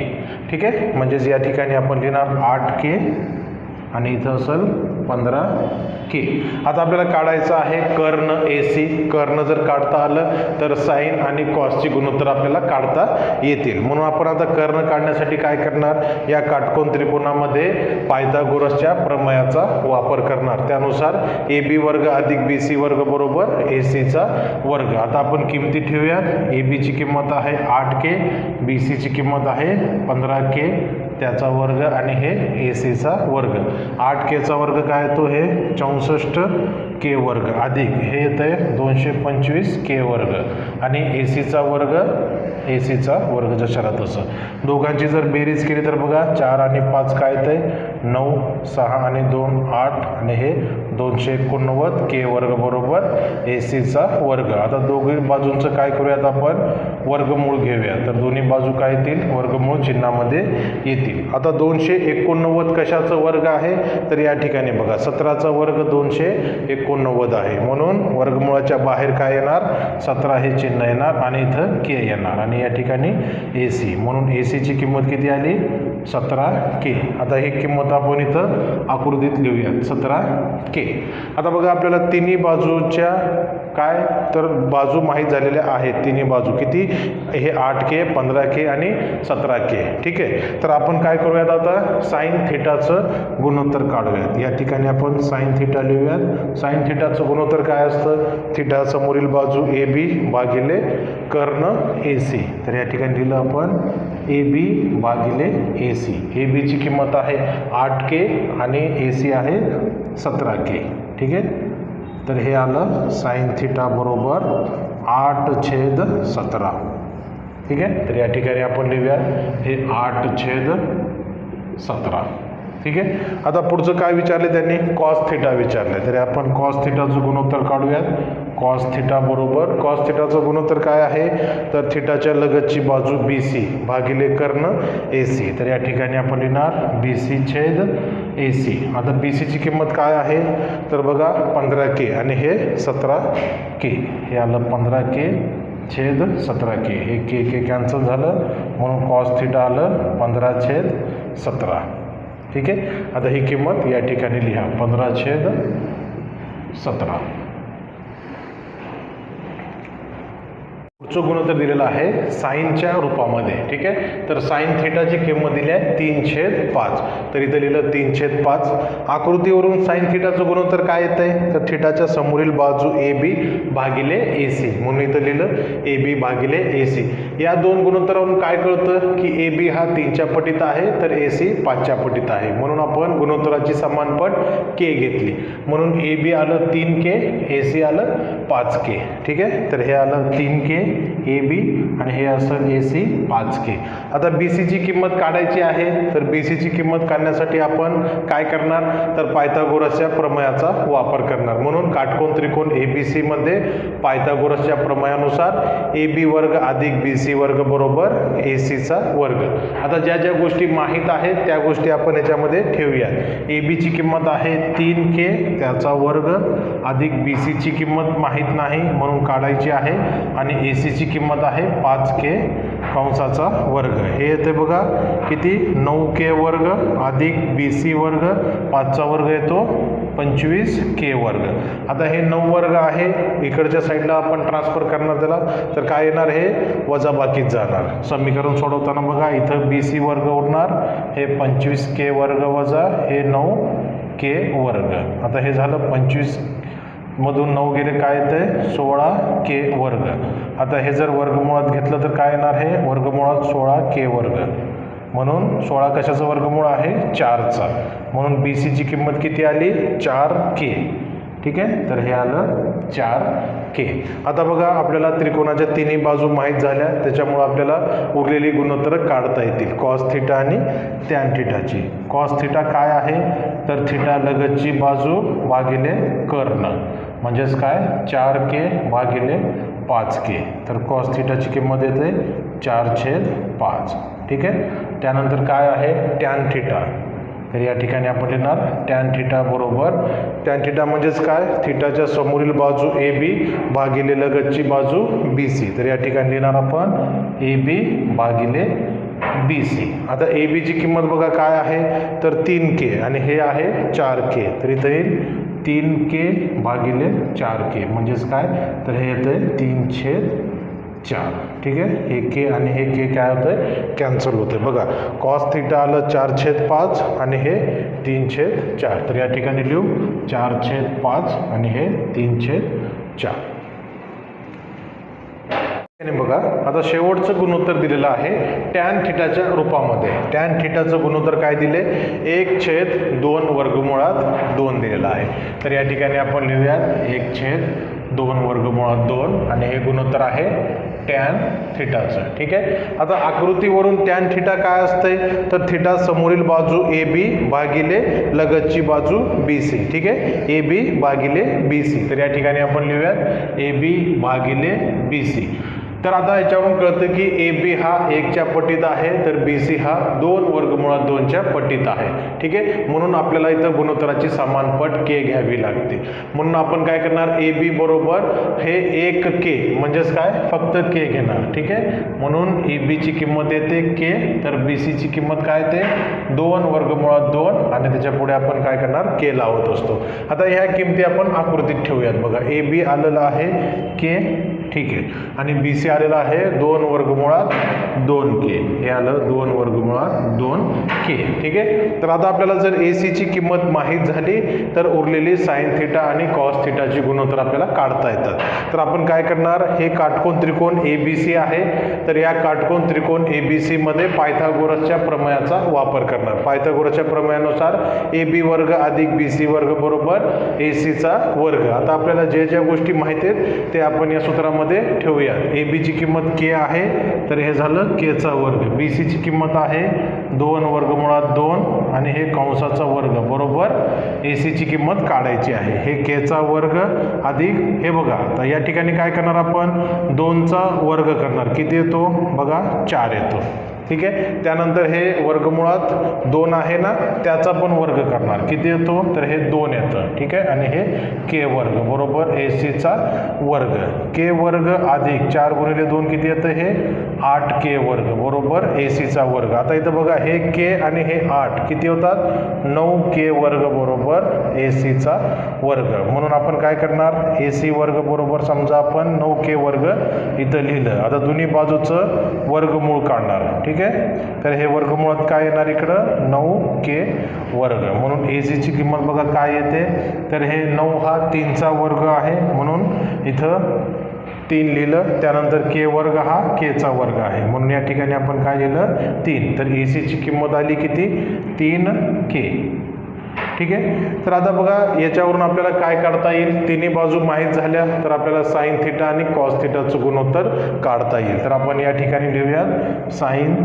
ठीक आहे. म्हणजेच या ठिकाणी आपण लिहिणार 8K आणि इथं असेल 15K. आता आपल्याला काढायचं आहे कर्ण AC. कर्ण जर काढता आलं तर साइन आणि कॉसची गुणोत्तर आपल्याला काढता येतील, म्हणून आपण आता कर्ण काढण्यासाठी काय करणार या काटकोन त्रिकोणामध्ये पायथागोरसच्या प्रमेयाचा वापर करणार. त्यानुसार AB वर्ग अधिक BC वर्ग बरोबर AC चा वर्ग. आता आपण किमती ठेवूयात. AB ची किंमत आहे 8K, BC ची किंमत आहे 15K त्याचा वर्ग आणि हे AC चा वर्ग. 8K चा वर्ग काय येतो हे 64K वर्ग अधिक हे येतंय 225K वर्ग आणि AC चा वर्ग जशाला तसं. दोघांची जर बेरीज केली तर बघा 4 आणि 5 काय येतंय 9, 6 आणि 2 8 आणि हे 289K वर्ग बरोबर AC चा वर्ग. आता दोघी बाजूंचं काय करूयात आपण वर्गमूळ घेऊया. तर दोन्ही बाजू काय येतील वर्गमूळ चिन्हामध्ये येतील. आता 289 कशाचा वर्ग आहे तर या ठिकाणी बघा 17चा वर्ग 289 आहे, म्हणून वर्गमूळाच्या बाहेर काय येणार 17 हे चिन्ह येणार आणि इथं K येणार आणि या ठिकाणी AC, म्हणून AC ची किंमत किती आली 17K. आता ही किंमत आपण इथं आकृतीत लिहूयात 17K. आता बघा आपल्याला तिन्ही बाजूच्या काय तर बाजू माहीत झालेल्या आहेत. तिन्ही बाजू किती हे 8K 15K आणि 17K, ठीक आहे. तर आपण काय करूयात आता साइन थिटाचं गुणोत्तर काढूयात. या ठिकाणी आपण साइन थिटा लिहूयात. साइन साइन थिटाचं गुणोत्तर काय असतं, थिटा समोरील बाजू ए बी भागिले कर्ण ए सी. तर या ठिकाणी लिहिलं आपण ए बी भागिले ए सी. ए बीची किंमत आहे 8K आणि ए सी आहे 17K. ठीक आहे. तर हे आलं साइन थिटा बरोबर 8/17. ठीक आहे. तर या ठिकाणी आपण लिहूया हे 8/17. ठीक आहे. आता पुढचं काय विचारले त्यांनी, कॉस थिटा विचारले. तर आपण कॉस थिटाचं गुणोत्तर काढूयात. कॉस थिटा बरोबर, कॉस थिटाचं गुणोत्तर काय आहे, तर थिटाच्या लगतची बाजू बी सी भागिले कर्ण ए सी. तर या ठिकाणी आपण लिहिणार BC/AC. आता बी सीची किंमत काय आहे, तर बघा 15K आणि हे 17K. हे आलं 15K/17K. हे के कॅन्सल झालं म्हणून कॉस थिटा आलं 15/17. ठीक आहे. आता ही किंमत या ठिकाणी लिहा 15/17. पुढचं गुणोत्तर दिलेलं आहे साईनच्या रूपामध्ये. ठीक आहे. तर साइन थिटाची किंमत दिली आहे 3/5. तर इथं लिहिलं 3/5. आकृतीवरून साइन थिटाचं गुणोत्तर काय येतं आहे, तर थिटाच्या समोरील बाजू ए बी भागिले ए सी म्हणून इथं लिहिलं ए बी भागिले ए सी. या दोन गुणोत्तरावरून काय कळतं की ए बी हा 3च्या पटीत आहे तर ए सी 5च्या पटीत आहे. म्हणून आपण गुणोत्तराची समानपट के घेतली म्हणून ए बी आलं 3K, ए सी आलं 5K. ठीक आहे. तर हे आलं 3K ए बी आणि हे असं ए सी 5K. आता बी सीची किंमत काढायची आहे. तर बी सीची किंमत काढण्यासाठी आपण काय करणार, तर पायथागोरसच्या प्रमेयाचा वापर करणार. म्हणून काटकोन त्रिकोण ए बी सी मध्ये पायथागोरसच्या प्रमेयानुसार ए बी वर्ग अधिक बी सी वर्ग बरोबर ए सीचा वर्ग. आता ज्या ज्या गोष्टी माहीत आहेत त्या गोष्टी आपण याच्यामध्ये ठेवूयात. ए बीची किंमत आहे 3K त्याचा वर्ग अधिक बी सीची किंमत माहीत नाही म्हणून काढायची आहे आणि ए सीची किंमत आहे 5K कंसाचा वर्ग. हे येते बघा किती, 9K वर्ग अधिक बी सी वर्ग 5चा वर्ग येतो 25K वर्ग. आता हे 9 वर्ग आहे, इकडच्या साईडला आपण ट्रान्सफर करणार त्याला, तर काय येणार, हे वजाबाकीत जाणार. समीकरण सोडवताना बघा इथं बी सी वर्ग उरणार, हे 25K वर्ग वजा हे 9K वर्ग. आता हे झालं 25 मधून 9 गेले काय येते 16K वर्ग. आता हे जर वर्गमुळात घेतलं तर काय येणार, हे वर्गमुळात 16K वर्ग. म्हणून 16 कशाचं वर्गमूळ आहे 4चा. म्हणून बी सीची किंमत किती आली 4K. ठीक आहे. तर हे आलं 4K. आता बघा आपल्याला त्रिकोणाच्या तिन्ही बाजू माहीत झाल्या त्याच्यामुळे आपल्याला उरलेली गुणोत्तरं काढता येतील कॉस थिटा आणि टॅन थिटाची. कॉस थिटा काय आहे, तर थिटा लगतची बाजू भागिले कर्ण म्हणजेच काय 4K भागिले 5K. तर कॉस थिटाची किंमत येते 4/5. ठीक आहे. त्यानंतर काय आहे टॅन थिटा. तर या ठिकाणी आपण लिहिणार टॅन थिटा बरोबर, टॅन थिटा म्हणजेच काय, थिटाच्या समोरील बाजू ए बी भागिले लगतची बाजू बी सी. तर या ठिकाणी लिहिणार आपण ए बी भागिले बी सी. आता ए बीची किंमत बघा काय आहे, तर 3K आणि हे आहे 4K. तर इथं येईल 3K भागिले 4K म्हणजेच काय, तर हे येतं 3/4. ठीक आहे. हे के आणि हे के काय होतं कॅन्सल होते. बघा कॉस थिटा आलं 4/5 आणि हे 3/4. तर या ठिकाणी लिहू 4/5 आणि हे 3/4. बघा आता शेवटचं गुणोत्तर दिलेलं आहे टॅन थिटाच्या रूपामध्ये. टॅन थिटाचं गुणोत्तर काय दिले 1/2 वर्गमुळात 2 दिलेलं आहे. तर या ठिकाणी आपण लिहूयात 1/2 वर्गमुळात 2 आणि हे गुणोत्तर आहे टॅन थिटाचं. ठीक आहे. आता आकृतीवरून टॅन थिटा काय असते, तर थिटा समोरील बाजू ए बी भागिले लगतची बाजू बी सी. ठीक आहे. ए बी भागिले बी सी. तर या ठिकाणी आपण लिहूयात ए बी भागिले बी सी. तर आता याच्यावरून कळतं की ए बी हा 1च्या पटीत आहे तर बी सी हा 2 वर्गमुळात 2च्या पटीत आहे. ठीक आहे. म्हणून आपल्याला इथं गुणोत्तराची समानपट के घ्यावी लागते. म्हणून आपण काय करणार, ए बी बरोबर हे 1K म्हणजेच काय फक्त के घेणार. ठीक आहे. म्हणून ए बीची किंमत येते के, तर बी सीची किंमत काय येते 2 वर्गमुळात 2 आणि त्याच्या पुढे आपण काय करणार के लावत असतो. आता ह्या किमती आपण आकृतीत ठेवूयात. बघा ए बी आलेलं आहे के. ठीक आहे. आणि बी सी आलेलं आहे 2 वर्गमुळात 2k, हे आलं 2 वर्गमुळात 2k. ठीक आहे. तर आता आपल्याला जर ए सीची किंमत माहीत झाली तर उरलेली साइन थिटा आणि कॉस थिटाची गुणोत्तर आपल्याला काढता येतात. तर आपण काय करणार, हे काटकोन त्रिकोण ए बी सी आहे, तर या काटकोन त्रिकोण ए बी सी मध्ये पायथागोरसच्या प्रमेयाचा वापर करणार. पायथागोरसच्या प्रमेयानुसार ए बी वर्ग अधिक बी सी वर्ग बरोबर ए सीचा वर्ग. आता आपल्याला ज्या गोष्टी माहिती आहेत ते आपण या सूत्रामध्ये ठेवूयात. ए बी ची किंमत के आहे, तर हे झालं के चा वर्ग. बी सी ची किंमत आहे 2 वर्गमुळात 2 आणि हे कंसाचा वर्ग बरोबर ए सी ची किंमत काढायची आहे. हे के चा वर्ग अधिक हे बघा, आता या ठिकाणी काय करणार आपण, 2 चा वर्ग करणार. किती येतो बघा, 4 येतो. ठीक आहे. त्यानंतर हे वर्गमुळात 2 आहे ना, त्याचा पण वर्ग करणार. किती येतो, तर हे 2 येतं. ठीक आहे. आणि हे के वर्ग बरोबर ए सीचा वर्ग. के वर्ग अधिक 4 गुणिले 2 किती येतं, हे 8k वर्ग बरोबर ए सीचा वर्ग. आता इथं बघा, हे के आणि हे 8 किती होतात, 9k वर्ग बरोबर ए सीचा वर्ग. म्हणून आपण काय करणार, ए सी वर्ग बरोबर समजा आपण 9k वर्ग इथं लिहिलं. आता दोन्ही बाजूचं वर्गमूळ काढणार. ठीक आहे. तर हे वर्गमुळात काय येणार इकडं, 9k वर्ग. म्हणून ए सीची किंमत बघा काय येते, तर हे 9 हा 3 चा वर्ग आहे, म्हणून इथं 3 लिहिलं. त्यानंतर के वर्ग हा के चा वर्ग आहे, म्हणून या ठिकाणी आपण काय लिहिलं, 3. तर ए सीची किंमत आली किती, 3k. ठीक आहे. तर आता बघा, याच्यावरून आपल्याला काय काढता येईल, तिन्ही बाजू माहीत झाल्या तर आपल्याला साइन थिटा आणि कॉस थिटाचं गुणोत्तर काढता येईल. तर आपण या ठिकाणी लिहूयात साइन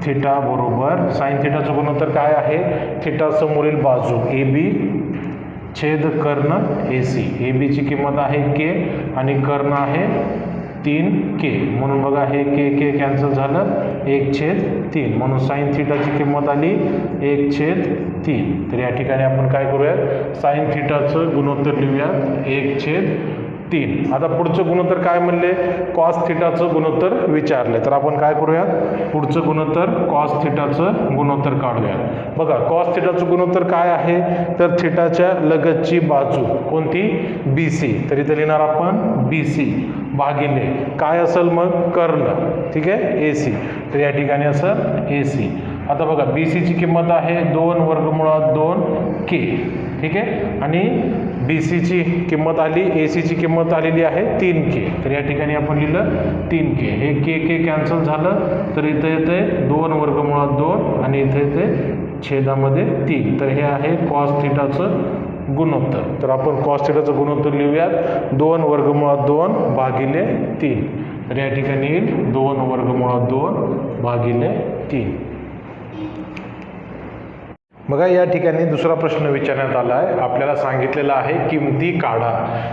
थिटा बरोबर, साइन थिटाचं गुणोत्तर काय आहे, थिटा समोरील बाजू ए बी छेद कर्ण ए सी. ए बी ची किंमत आहे के आणि कर्ण आहे 3k, म्हणून बघा हे के कॅन्सल झालं, 1/3. म्हणून साइन थिटाची किंमत आली 1/3. तर या ठिकाणी आपण काय करूयात, साइन थिटाचं गुणोत्तर लिहूयात 1/3. आता पुढचं गुणोत्तर काय म्हणले, कॉस थिटाचं गुणोत्तर विचारले. तर आपण काय करूयात, पुढचं गुणोत्तर कॉस थिटाचं गुणोत्तर काढूयात. बघा, कॉस थिटाचं गुणोत्तर काय आहे, तर थिटाच्या लगतची बाजू कोणती, बी सी. तर इथं लिहिणार आपण बी सी भागिले काय असेल मग, कर्ण. ठीक आहे, ए सी. तर या ठिकाणी असेल ए सी. आता बघा, बी सीची किंमत आहे 2 वर्गमुळात 2k. ठीक आहे. आणि बी सीची किंमत आली, ए सीची किंमत आलेली आहे 3k. तर या ठिकाणी आपण लिहिलं 3k. हे के कॅन्सल झालं, तर इथं येते 2 वर्गमुळात 2 आणि इथं येते छेदामध्ये 3. तर हे आहे कॉस थिटाचं गुणोत्तर. तर आपण कॉस थिटाचं गुणोत्तर लिहूयात 2 वर्गमुळात 2 भागिले 3. तर या ठिकाणी येईल 2 वर्गमुळात 2 भागिले 3. बघा, या ठिकाणी दुसरा प्रश्न विचारण्यात आला आहे. आपल्याला सांगितलेलं आहे किमती काढा.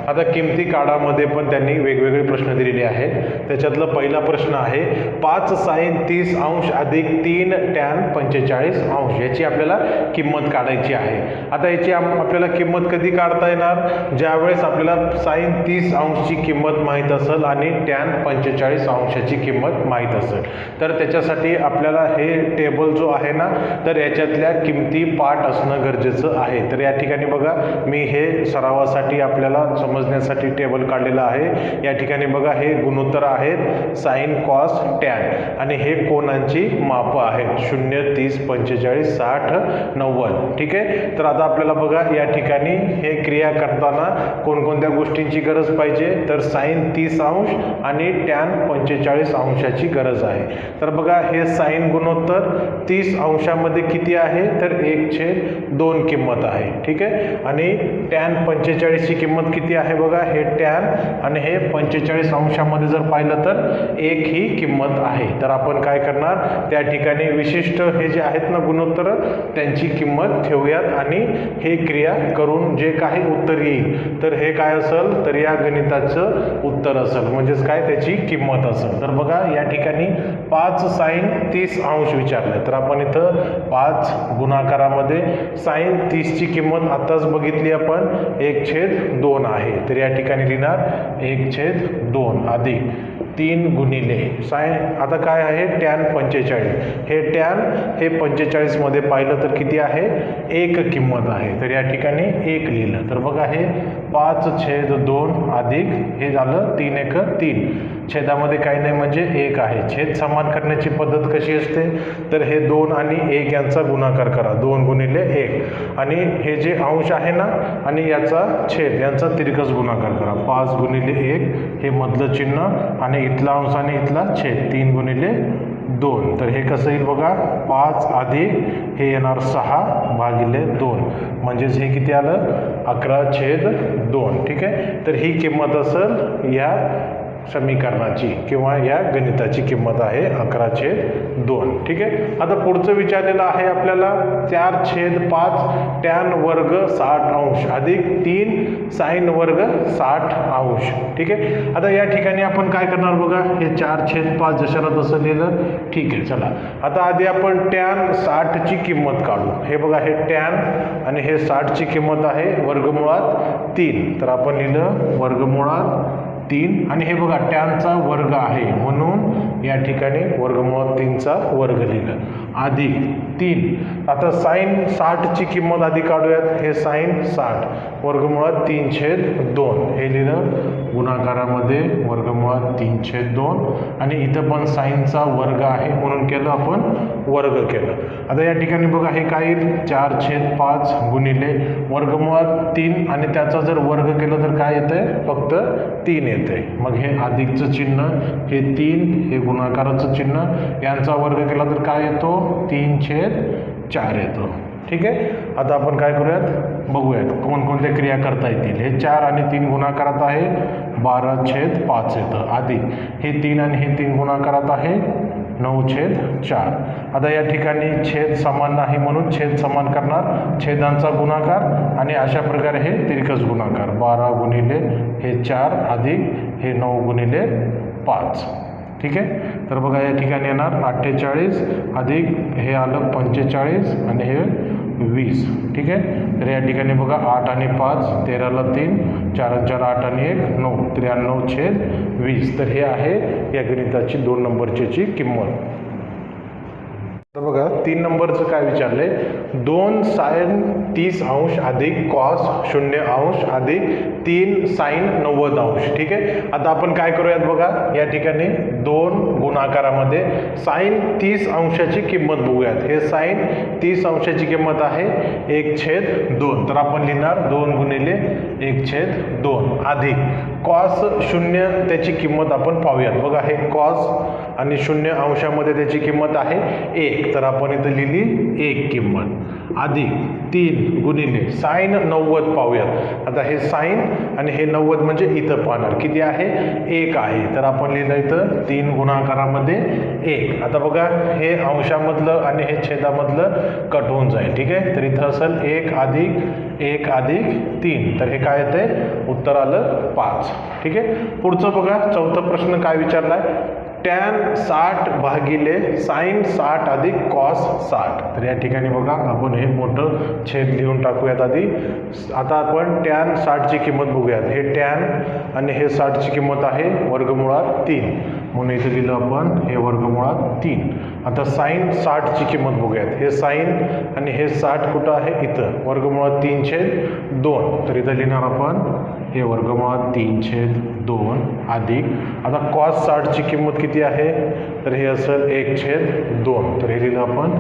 आता किमती काढामध्ये पण त्यांनी वेगवेगळे प्रश्न दिलेले आहेत. त्याच्यातला पहिला प्रश्न आहे 5 साइन 30 अंश अधिक 3 टॅन 45 अंश, याची आपल्याला किंमत काढायची आहे. आता याची आपल्याला किंमत कधी काढता येणार, ज्यावेळेस आपल्याला साइन 30 अंशची किंमत माहीत असेल आणि टॅन 45 अंशाची किंमत माहीत असेल. तर त्याच्यासाठी आपल्याला हे टेबल जो आहे ना, तर याच्यातल्या किमती पाठ असणं गरजेचं आहे. तर या ठिकाणी बघा, मी हे सरावासाठी आपल्याला समजण्यासाठी टेबल काढलेलं आहे. या ठिकाणी बघा, हे गुणोत्तर आहेत साइन कॉस टॅन आणि हे कोणांची माप आहेत 0 30 45 60 90. ठीक आहे. तर आता आपल्याला बघा, या ठिकाणी हे क्रिया करताना कोणकोणत्या गोष्टींची गरज पाहिजे, तर साइन 30 अंश आणि टॅन 45 अंशाची गरज आहे. तर बघा, हे साइन गुणोत्तर 30 अंशामध्ये किती आहे, तर 1/2 किंमत आहे. ठीक आहे. आणि टॅन 45 ची किंमत किती आहे, बघा हे टॅन आणि हे 45 अंशामध्ये जर पाहिलं तर 1 ही किंमत आहे. तर आपण काय करणार, त्या ठिकाणी विशिष्ट हे जे आहेत ना गुणोत्तर, त्यांची किंमत ठेवूयात आणि हे क्रिया करून जे काही उत्तर येईल तर हे काय असेल, तर या गणिताचं उत्तर असेल, म्हणजेच काय त्याची किंमत असेल. तर बघा, या ठिकाणी 5 साइन 30 अंश विचारले. तर आपण इथं 5 गुणाकारामध्ये साइन 30 ची किंमत आताच बघितली आपण 1/2 आहे. तर या ठिकाणी लिहिणार 1/2 अधिक 3 गुणिले साइन, आता काय आहे टॅन 45, हे टॅन हे 45 मध्ये पाहिलं तर किती आहे 1 किंमत आहे, तर या ठिकाणी 1 लिहिलं तर बघा हे 5/2 अधिक हे झालं 3 1 3, छेदामध्ये काही नाही म्हणजे 1 आहे, छेद समान करण्याची पद्धत कशी असते तर हे 2 आणि 1 यांचा गुणाकार करा, 2 गुणिले 1 आणि हे जे अंश आहे ना आणि याचा छेद यांचा तिरकस गुणाकार करा, 5 गुणिले 1 हे मधलं चिन्ह आणि इथला अंश आणि इथला छेद 3 गुणिले 2, तर हे कसं येईल बघा 5 अधिक हे येणार 6 भागिले 2 म्हणजेच हे किती आलं 11/2. ठीक आहे, तर ही किंमत असेल या समीकरणाची किंवा या गणिताची किंमत आहे 11/2. ठीक आहे, आता पुढचं विचारलेलं आहे आपल्याला 4/5 टॅन वर्ग 60 अंश अधिक 3 साइन वर्ग 60 अंश. ठीक आहे, आता या ठिकाणी आपण काय करणार बघा, हे 4/5 जशाला तसं लिहिलं. ठीक आहे, चला आता आधी आपण टॅन 60 ची किंमत काढू. हे बघा हे टॅन आणि हे 60 ची किंमत आहे वर्गमुळात 3, तर आपण लिहिलं वर्गमुळात 3 आणि हे बघा टॅनचा वर्ग आहे म्हणून या ठिकाणी वर्गमुळात 3चा वर्ग लिहिलं अधिक 3. आता साइन 60 ची किंमत आधी काढूयात, हे साइन 60 वर्गमुळात 3/2 हे लिहिलं गुणाकारामध्ये वर्गमुळात 3/2 आणि इथं पण साइनचा वर्ग आहे म्हणून केलं आपण वर्ग केलं. आता या ठिकाणी बघा हे काय येईल 4/5 गुणिले वर्गमुळात 3 आणि त्याचा जर वर्ग केलं तर काय येतंय फक्त 3 येते, मग हे अधिकचं चिन्ह हे 3 हे गुणाकाराचं चिन्ह यांचा वर्ग केला तर काय येतो 3/4 येतो. ठीक आहे, आता आपण काय करूयात बघूयात कोणकोणत्या क्रिया करता येतील. हे 4 आणि 3 गुणाकारात आहे 12/5 येतं अधिक हे 3 आणि हे 3 गुणाकारात आहे 9/4. आता या ठिकाणी छेद समान नाही म्हणून छेद समान करणार, छेदांचा गुणाकार आणि अशा प्रकारे हे तिरकस गुणाकार 12 गुणिले हे 4 अधिक हे 9 गुणिले 5. ठीक आहे, तर बघा या ठिकाणी येणार 48 अधिक हे आलं 45 आणि हे 20. ठीक आहे, तर या ठिकाणी बघा 8 आणि 5 13ला 3 4 आणि 4 8 आणि 1 9 93/20. तर हे आहे या गणिताची 2 नंबरची किंमत. तर बघा 3 नंबरचं काय विचारलंय 2 साइन 30 अंश अधिक कॉस 0 अंश अधिक 3 साइन 90 अंश. ठीक आहे, आता आपण काय करूयात बघा या ठिकाणी 2 गुणाकारामध्ये साइन 30 अंशाची किंमत बघूयात. हे साइन 30 अंशाची किंमत आहे 1/2, तर आपण लिहिणार 2 गुणिले 1/2 अधिक कॉस 0 त्याची किंमत आपण पाहूयात. बघा हे कॉस आणि 0 अंशामध्ये त्याची किंमत आहे 1, तर आपण इथं लिहिली 1 किंमत अधिक 3 गुणिले साइन 90 पाहूयात. आता हे साइन आणि हे 90 म्हणजे इथं पाहणार किती आहे 1 आहे, तर आपण लिहिलं इथं 3 गुणाकारामध्ये 1. आता बघा हे अंशामधलं आणि हे छेदामधलं कट होऊन जाईल. ठीक आहे, तर इथं असेल 1 अधिक 1 अधिक 3, तर हे काय येतंय उत्तर आलं 5. ठीक आहे, पुढचं बघा चौथा प्रश्न काय विचारलाय टॅन 60 भागिले साइन 60 अधिक कॉस 60. तर या ठिकाणी बघा आपण हे मोठं छेद लिहून टाकूयात आधी. आता आपण टॅन 60 ची किंमत बघूयात. हे टॅन आणि हे 60 ची किंमत आहे वर्गमुळात 3 म्हणून इथे लिहिलं आपण हे वर्गमुळात 3. आता साइन 60 ची किंमत बघूयात. हे साइन आणि हे 60 कुठं आहे इथं वर्गमुळात 3/2, तर इथं लिहिणार आपण हे वर्गमुळात 3/2 अधिक आता कॉस 60 ची किंमत किती आहे तर हे असेल 1/2, तर हे लिहिलं आपण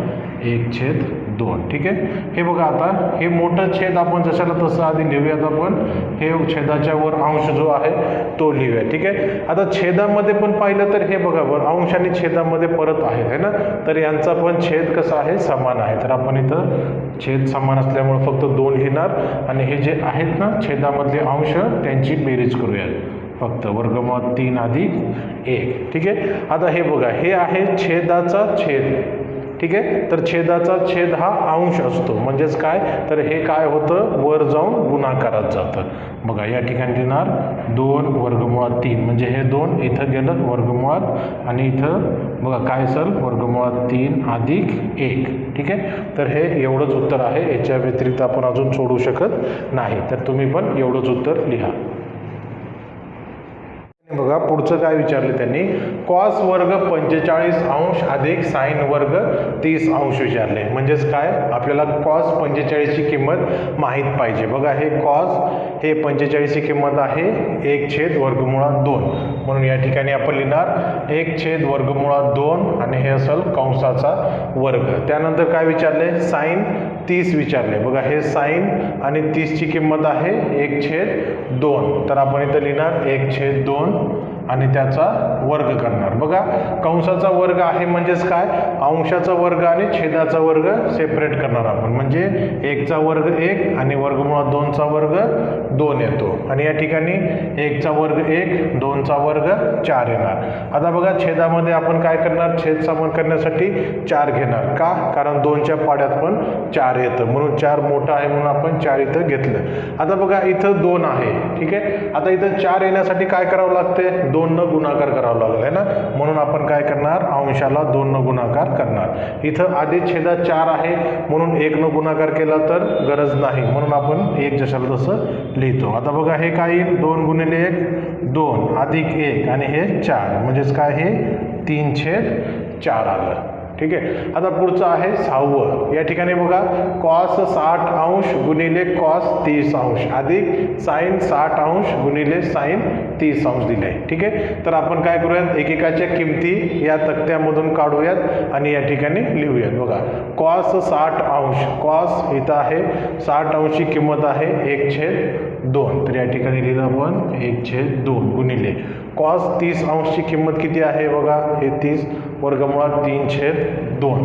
1/2. ठीक आहे, हे बघा आता हे मोठं छेद आपण जशाला तसं आधी लिहूयात. आपण हे छेदाच्या वर अंश जो आहे तो लिहूया. ठीक आहे, आता छेदामध्ये पण पाहिलं तर हे बघा वर अंश आणि छेदामध्ये परत आहे ना, तर यांचा पण छेद कसा आहे समान आहे, तर आपण इथं छेद समान असल्यामुळे फक्त 2 लिहिणार आणि हे जे आहेत ना छेदामधले अंश त्यांची बेरीज करूयात फक्त वर्गमुळात 3 अधिक 1. ठीक आहे, आता हे बघा हे आहे छेदाचा छेद. ठीक आहे, तर छेदाचा छेद हा अंश असतो म्हणजेच काय तर हे काय होतं वर जाऊन गुणाकारात जातं. बघा या ठिकाणी लिहिणार 2 वर्गमुळात 3 म्हणजे हे 2 इथं गेलं वर्गमुळात आणि इथं बघा काय असेल वर्गमुळात 3 अधिक 1. ठीक आहे, तर हे एवढंच उत्तर आहे, याच्या व्यतिरिक्त आपण अजून सोडू शकत नाही, तर तुम्ही पण एवढंच उत्तर लिहा. बघा पुढचं काय विचारले त्यांनी, कॉस वर्ग 45 अंश अधिक साइन वर्ग 30 अंश विचारले. म्हणजेच काय, आपल्याला कॉस 45 ची किंमत माहीत पाहिजे. बघा हे कॉस हे 45 ची किंमत आहे 1/2, म्हणून या ठिकाणी आपण लिहिणार 1/2 आणि हे असेल कंसाचा वर्ग. त्यानंतर काय विचारले, साइन 30 विचारले. बघा हे साइन आणि 30 ची किंमत आहे 1/2, तर आपण इथं लिहिणार 1/2 आणि त्याचा वर्ग करणार. बघा कंसाचा वर्ग आहे म्हणजेच काय, अंशाचा वर्ग आणि छेदाचा वर्ग सेपरेट करणार आपण. म्हणजे 1चा वर्ग 1 आणि वर्गमुळात 2चा वर्ग 2 येतो. आणि या ठिकाणी 1चा वर्ग 1, 2चा वर्ग 4 येणार. आता बघा छेदामध्ये आपण काय करणार, छेद समान करण्यासाठी 4 घेणार. का, कारण 2च्या पाड्यात पण 4 येतं, म्हणून 4 मोठा आहे म्हणून आपण 4 इथं घेतलं. आता बघा इथं 2 आहे, ठीक आहे. आता इथं 4 येण्यासाठी काय करावं लागते, 2 न गुणाकार करावा लागेल आहे ना, म्हणून आपण काय करणार, अंशाला 2 न गुणाकार करणार. इथं आधी छेदात 4 आहे म्हणून 1 न गुणाकार केला तर गरज नाही, म्हणून आपण 1 जशाला तसं लिहितो. आता बघा हे काय येईल, 2 गुणिले 1 2 अधिक 1 आणि हे 4, म्हणजेच काय हे 3/4 आलं. ठीक आहे. आता पुढचं आहे 6वं. या ठिकाणी बघा कॉस 60 अंश गुणिले कॉस 30 अंश अधिक साइन 60 अंश गुणिले साइन 30 अंश दिले आहे. ठीक आहे. तर आपण काय करूयात, एकेकाच्या किमती या तक्त्यामधून काढूयात आणि या ठिकाणी लिहूयात. बघा कॉस 60 अंश, कॉस इथं आहे 60 अंशची किंमत आहे 1/2, तर या ठिकाणी लिहिलं आपण 1/2 गुणिले कॉस 30 अंशची किंमत किती आहे, बघा हे 30 वर्गमुळात 3/2,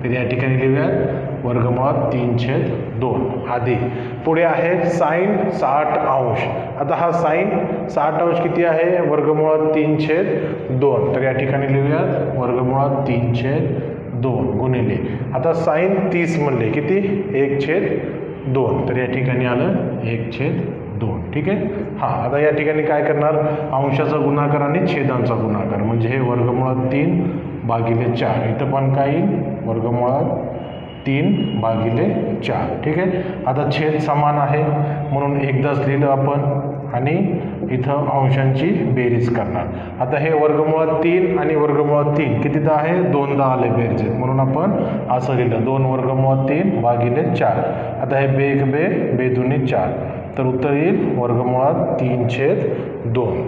तर या ठिकाणी लिहूयात वर्गमुळात 3/2 आधी. पुढे आहे साइन 60 अंश. आता हा साइन 60 अंश किती आहे, वर्गमुळात 3/2, तर या ठिकाणी लिहूयात वर्गमुळात 3/2 गुणिले आता साइन 30 म्हणले किती 1/2, तर या ठिकाणी आलं 1/2. ठीक आहे. हां, आता या ठिकाणी काय करणार, अंशाचा गुणाकार आणि छेदांचा गुणाकार, म्हणजे हे वर्गमुळात 3/4. इथं पण काय येईल, वर्गमुळात 3/4. ठीक आहे. आता छेद समान आहे म्हणून एकदाच लिहिलं आपण आणि इथं अंशांची बेरीज करणार. आता हे वर्गमुळात 3 आणि वर्गमुळात 3 कितीदा आहे, 2दा आले बेरीज, म्हणून आपण असं लिहिलं 2 वर्गमुळात 3/4. आता हे बे 1 बे, बे 2 4, तर उत्तर येईल वर्गमुळात 3/2.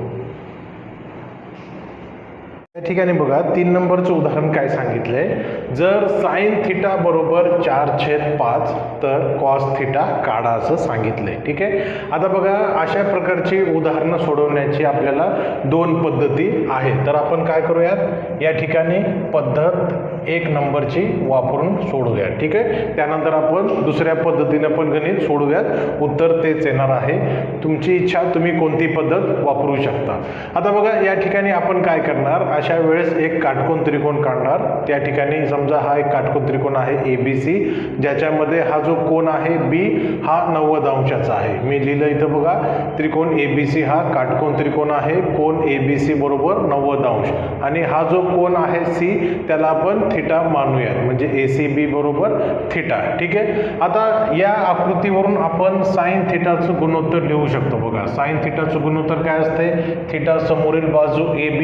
या ठिकाणी बघा 3 नंबरचं उदाहरण काय सांगितलंय, जर साइन थिटा बरोबर 4/5 तर कॉस थिटा काढा असं सांगितलंय. ठीक आहे. आता बघा अशा प्रकारची उदाहरणं सोडवण्याची आपल्याला 2 पद्धती आहेत. तर आपण काय करूयात, या ठिकाणी पद्धत 1 नंबरची वापरून सोडवूया. ठीक आहे. त्यानंतर आपण दुसऱ्या पद्धतीने पण गणित सोडवूयात, उत्तर तेच येणार आहे. तुमची इच्छा, तुम्ही कोणती पद्धत वापरू शकता. आता बघा या ठिकाणी आपण काय करणार, अशा वेळेस एक काटकोन त्रिकोण काढणार. त्या ठिकाणी समजा हा एक काटकोन त्रिकोण आहे ABC, ज्याच्यामध्ये हा जो कोन आहे B हा 90 अंशाचा आहे. मी लिहिलं इथं बघा, त्रिकोण ABC हा काटकोन त्रिकोण आहे, कोन ABC बरोबर 90 अंश, आणि हा जो कोन आहे C त्याला आपण थिटा मानूयात, म्हणजे ACB बरोबर थिटा. ठीक आहे. आता या आकृतीवरून आपण साइन थिटाचं गुणोत्तर लिहू शकतो. बघा साइन थिटाचं गुणोत्तर काय असते, थिटा समोरील बाजू AB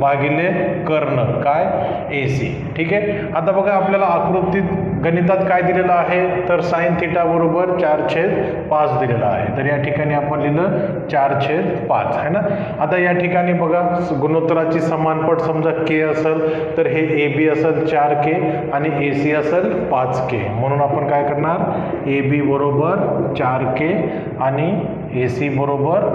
भागिले कर्ण काय AC. ठीक आहे. आता बघा आपल्याला आकृतीत गणितात काय दिलेलं आहे, तर साइन थिटा बरोबर 4/5 दिलेला आहे. तर या ठिकाणी आपण लिहिलं 4/5 आहे ना. आता या ठिकाणी बघा गुणोत्तराची समानपट समजा K असेल तर हे AB असेल 4K आणि AC असेल 5K, म्हणून आपण काय करणार, AB बरोबर 4K आणि AC बरोबर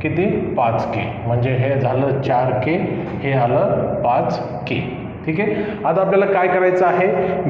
किती 5K, म्हणजे हे झालं 4K, हे आलं 5K. ठीक आहे. आता आपल्याला काय करायचं आहे,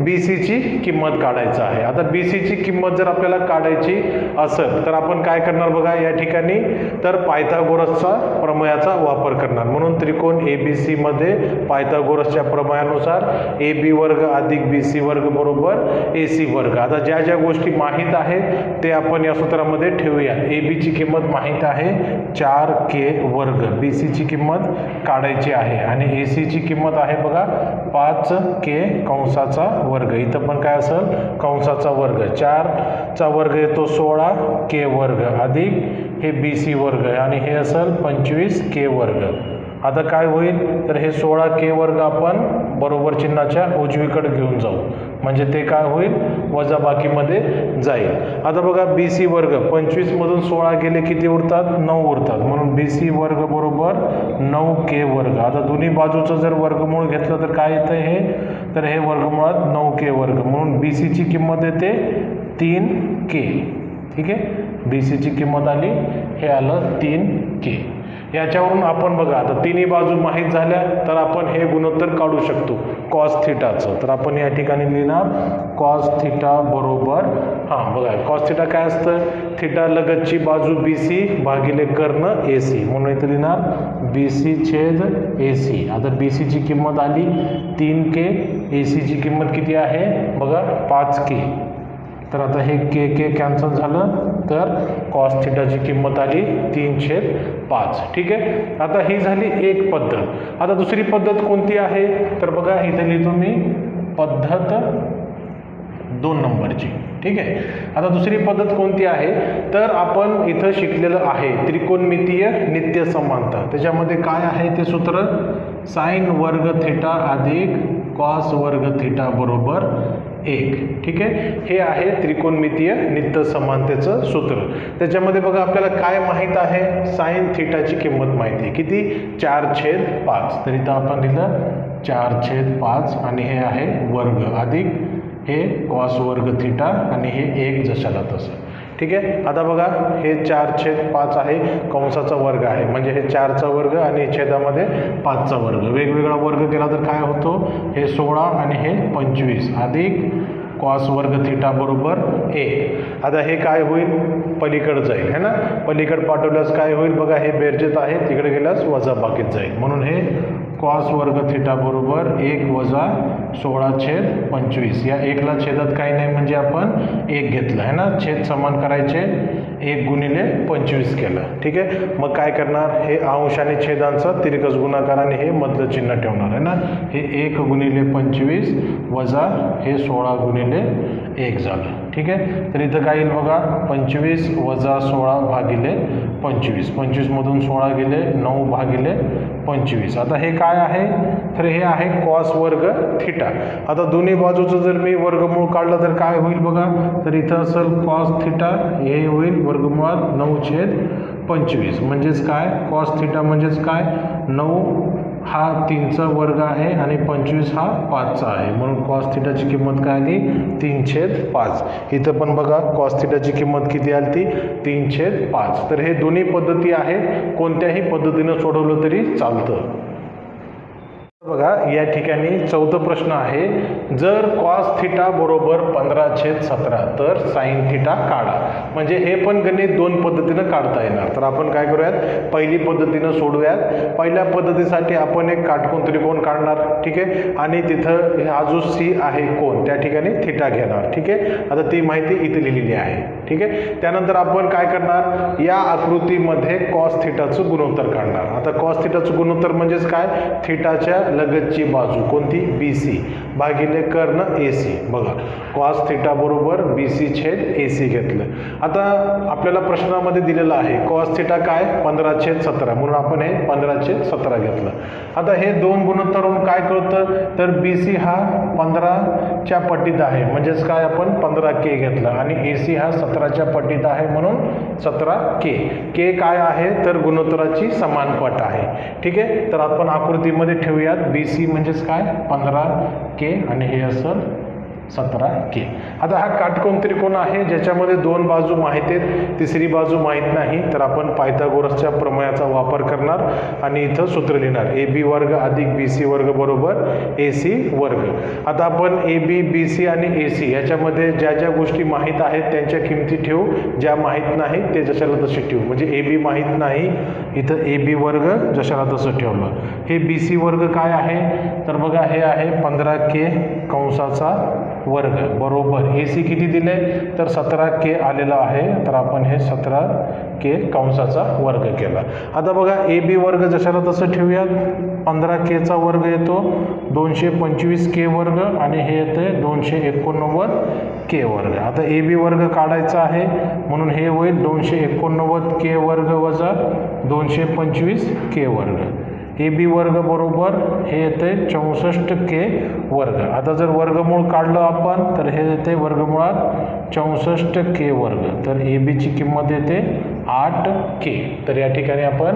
BC ची किंमत काढायचं आहे. आता BC ची किंमत जर आपल्याला काढायची असेल तर आपण काय करणार, बघा या ठिकाणी तर पायथागोरसचा प्रमेयाचा वापर करणार. म्हणून त्रिकोण ABC मध्ये पायथागोरसच्या प्रमेयानुसार AB वर्ग अधिक BC वर्ग बरोबर AC वर्ग. आता ज्या ज्या गोष्टी माहीत आहेत ते आपण या सूत्रामध्ये ठेवूया. AB ची किंमत माहीत आहे 4K वर्ग, BC ची किंमत काढायची आहे आणि AC ची किंमत आहे बघा 5k कंसाचा वर्ग, इथं पण काय असेल कंसाचा वर्ग, 4चा वर्ग येतो 16k वर्ग अधिक हे BC वर्ग आणि हे असेल 25k वर्ग. आता काय होईल तर हे 16k वर्ग आपण बरोबर चिन्हाच्या उजवीकडे घेऊन जाऊ, म्हणजे ते काय होईल वजाबाकीमध्ये जाईल. आता बघा BC वर्ग 25 मधून 16 गेले किती उरतात 9 उरतात, म्हणून BC वर्ग बरोबर 9k वर्ग. आता दोन्ही बाजूचं जर वर्गमूळ घेतलं तर काय येतं हे, तर हे वर्गमुळात 9k वर्ग, म्हणून BC ची किंमत येते 3k. ठीक आहे, BC ची किंमत आली, हे आलं 3k. याच्यावरून आपण बघा आता तिन्ही बाजू माहीत झाल्या तर आपण हे गुणोत्तर काढू शकतो कॉस थिटाचं. तर आपण या ठिकाणी लिहिणार कॉस थिटा बरोबर, हां बघा कॉस थिटा काय असतं, थिटा लगतची बाजू BC भागिले कर्ण AC, म्हणून इथं लिहिणार BC छेद AC. आता BC ची किंमत आली 3k, AC ची किंमत किती आहे बघा 5k. तर आता हे k कॅन्सल झालं, तर कॉस थिटाची किंमत आली 3/5. ठीक आहे, आता ही झाली एक पद्धत. आता दुसरी पद्धत कोणती आहे तर बघा इथे लिहितो मी पद्धत 2 नंबरची. ठीक आहे, आता दुसरी पद्धत कोणती आहे तर आपण इथं शिकलेलं आहे त्रिकोणमितीय नित्य समानता. त्याच्यामध्ये काय आहे ते सूत्र, साइन वर्ग थिटा अधिक कॉस वर्ग थिटा बरोबर 1. ठीक आहे, हे आहे त्रिकोणमितीय नित्य समानतेचं सूत्र. त्याच्यामध्ये बघा आपल्याला काय माहीत आहे, साइन थिटाची किंमत माहिती आहे किती 4/5. तर इथं आपण लिहिलं 4/5 आणि हे आहे वर्ग अधिक हे कॉस वर्ग थिटा आणि हे 1 जशाला तसं. ठीक आहे, आता बघा हे 4/5 आहे, कंसाचा वर्ग आहे, म्हणजे हे 4चा वर्ग आणि छेदामध्ये 5चा वर्ग. वेगवेगळा वर्ग केला तर काय होतो, हे 16 आणि हे 25 अधिक कॉस वर्ग थिटा बरोबर 1. आता हे काय होईल पलीकडे जाईल है ना, पलीकडे पाठवल्यास काय होईल बघा, हे बेरजेत आहे तिकडे गेल्यास वजाबाकीत जाईल, म्हणून हे कॉस वर्ग थिटा बरोबर 1 वजा 16/25. या 1ला छेदात काही नाही म्हणजे आपण 1 घेतलं आहे ना, छेद समान करायचे 1 गुणिले 25 केलं. ठीक आहे, मग काय करणार, हे अंश आणि छेदांचा तिरकस गुणाकार आणि हे मधलं चिन्ह ठेवणार आहे ना, हे 1 गुणिले 25 वजा हे 16 गुणिले 1 झालं. ठीक आहे, तर इथं काय येईल बघा 25 वजा 16 भागिले 25, 25 मधून 16 गेले 9 भागिले 25. आता हे काय आहे तर हे आहे कॉस वर्ग थिटा. आता दोन्ही बाजूचं जर मी वर्गमूळ काढलं तर काय होईल बघा, तर इथं असेल कॉस थिटा, हे होईल वर्गमुळात 9/25. म्हणजेच काय कॉस थिटा म्हणजेच काय 9 हा 3चा वर्ग आहे आणि 25 हा 5चा आहे, म्हणून कॉस थिटाची किंमत काय आली 3/5. इथं पण बघा कॉस थिटाची किंमत किती आली ती 3/5. तर हे दोन्ही पद्धती आहेत, कोणत्याही पद्धतीनं सोडवलं तरी चालतं. बघा या ठिकाणी 14 प्रश्न आहे, जर कॉस थिटा बरोबर 15/17 तर साइन थिटा काढा. म्हणजे हे पण गणित 2 पद्धतीनं काढता येणार. तर आपण काय करूयात, पहिली पद्धतीनं सोडूयात. पहिल्या पद्धतीसाठी आपण एक काटकोन त्रिकोण काढणार. ठीक आहे, आणि तिथं हा जो C आहे कोण त्या ठिकाणी थिटा घेणार. ठीक आहे, आता ती माहिती इथे लिहिलेली आहे. ठीक आहे, त्यानंतर आपण काय करणार, या आकृतीमध्ये कॉस थिटाचं गुणोत्तर काढणार. आता कॉस थिटाचं गुणोत्तर म्हणजेच काय, थिटाच्या लगतची बाजू कोणती BC भागिले कर्ण AC. बघा कॉस थिटा बरोबर BC छेद AC घेतलं. आता आपल्याला प्रश्नामध्ये दिलेलं आहे कॉस थिटा काय 15/17, म्हणून आपण हे 15/17 घेतलं. आता हे 2 गुणोत्तरून काय कळतं तर BC हा 15च्या पटीत आहे, म्हणजेच काय आपण 15k घेतलं आणि AC हा 17च्या पटीत आहे म्हणून 17k. k काय आहे तर गुणोत्तराची समान पट आहे. ठीक आहे, तर आपण आकृतीमध्ये ठेवूयात BC म्हणजेच काय 15k आणि हे असं 17k. आता हा काटकोन त्रिकोण आहे ज्याच्यामध्ये 2 बाजू माहित आहेत, तिसरी बाजू माहित नाही. तर आपण पायथागोरसच्या प्रमेयाचा वापर करणार आणि इथं सूत्र लिहिणार AB वर्ग अधिक BC वर्ग बरोबर AC वर्ग. आता आपण AB BC आणि AC याच्यामध्ये ज्या ज्या गोष्टी माहीत आहेत त्यांच्या किमती ठेवू, ज्या माहीत नाहीत ते जशाला तसे ठेवू. म्हणजे AB माहीत नाही, इथं AB वर्ग जशाला तसं ठेवलं. हे BC वर्ग काय आहे तर बघा हे आहे 15k कंसाचा वर्ग बरोबर ए सी किती दिले तर 17K आलेलं आहे, तर आपण हे 17K कंसाचा वर्ग केला. आता बघा ए बी वर्ग जशाला तसं ठेवूयात. 15Kचा वर्ग येतो 225K वर्ग आणि हे येते 289K वर्ग. आता ए बी वर्ग काढायचा आहे म्हणून हे होईल 289K वर्ग वजा 225K वर्ग. ए बी वर्ग बरोबर हे येते 64K वर्ग. आता जर वर्गमूळ काढलं आपण तर हे येते वर्गमुळात 64K वर्ग. तर ए बीची किंमत येते 8K. तर या ठिकाणी आपण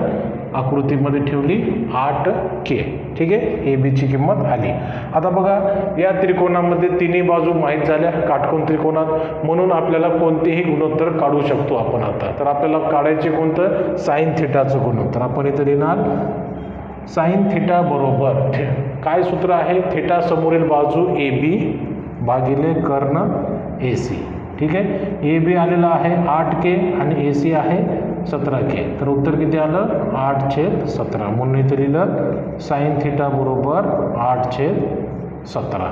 आकृतीमध्ये ठेवली 8K. ठीक आहे, ए बीची किंमत आली. आता बघा या त्रिकोणामध्ये तिन्ही बाजू माहीत झाल्या काटकोन त्रिकोणात, म्हणून आपल्याला कोणतेही गुणोत्तर काढू शकतो आपण. आता तर आपल्याला काढायचे कोणतं साइन थिटाचं गुणोत्तर. आपण इथे लिहिणार साइन थिटा बरोबर काय सूत्र आहे, थिटा समोरील बाजू ए बी भागिले कर्ण ए सी. ठीक आहे, ए बी आलेला आहे 8K आणि ए सी आहे 17K. तर उत्तर किती आलं 8/17. म्हणून इथे लिहिलं साइन थिटा बरोबर 8/17.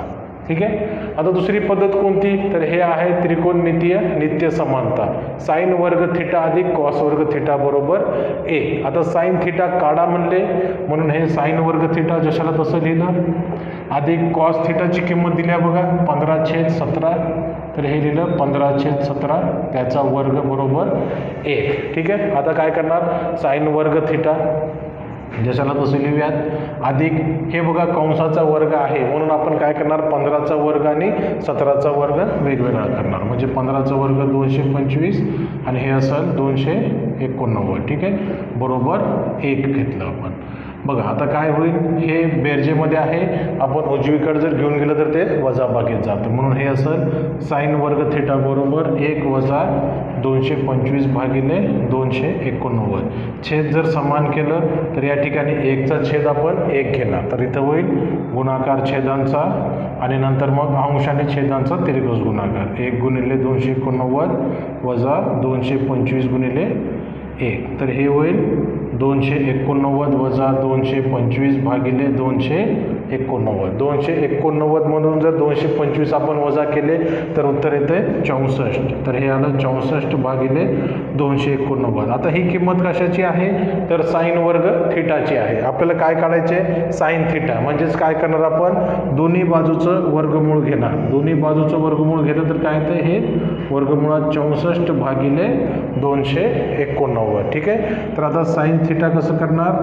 ठीक आहे. आता दुसरी पद्धत कोणती तर हे आहे त्रिकोणमितीय नित्य समानता. साइन वर्ग थिटा अधिक कॉस वर्ग थिटा बरोबर 1. आता साइन थिटा काढा म्हणले म्हणून हे साइन वर्ग थिटा जशाला तसं लिहिलं अधिक कॉस थिटाची किंमत दिल्या बघा 15/17. तर हे लिहिलं 15/17 त्याचा वर्ग बरोबर 1. ठीक आहे. आता काय करणार साइन वर्ग थिटा जशाला तसं लिहूयात अधिक हे बघा कंसाचा वर्ग आहे म्हणून आपण काय करणार 15चा वर्ग आणि 17चा वर्ग वेगवेगळा करणार. म्हणजे 15चा वर्ग 225 आणि हे असेल 289. ठीक आहे, बरोबर 1 घेतलं आपण. बघा आता काय होईल हे बेरजेमध्ये आहे, आपण उजवीकडे जर घेऊन गेलं तर ते वजाबाकीत जातं. म्हणून हे असेल साइन वर्ग थिटा बरोबर 1 वजा 225 भागिले 289. छेद जर समान केलं तर या ठिकाणी 1चा छेद आपण 1 घेणार. तर इथं होईल गुणाकार छेदांचा आणि नंतर मग अंशाने छेदांचा तिरकस गुणाकार 1 गुणिले 289 वजा 225 गुणिले 1. तर हे होईल 289 वजा 225 भागिले 289. 289 म्हणून जर 225 आपण वजा केले तर उत्तर येते 64. तर हे आलं 64 भागिले 289. आता ही किंमत कशाची आहे तर साइन वर्ग थिटाची आहे. आपल्याला काय काढायचे साइन थिटा. म्हणजेच काय करणार आपण दोन्ही बाजूचं वर्गमूळ घेणार. दोन्ही बाजूचं वर्गमूळ घेतलं तर काय येतं हे वर्गमुळात 64 भागिले 289. ठीक आहे. तर आता साइन थिटा कसं करणार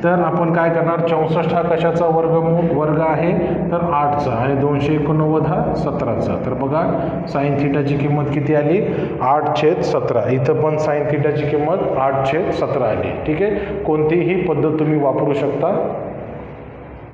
तर आपण काय करणार 64 हा कशाचा वर्ग आहे तर 8चा आणि 289 हा 17चा. तर बघा साइन थिटाची किंमत किती आली 8/17. इथं पण साइन थिटाची किंमत 8/17 आली. ठीक आहे, कोणतीही पद्धत तुम्ही वापरू शकता.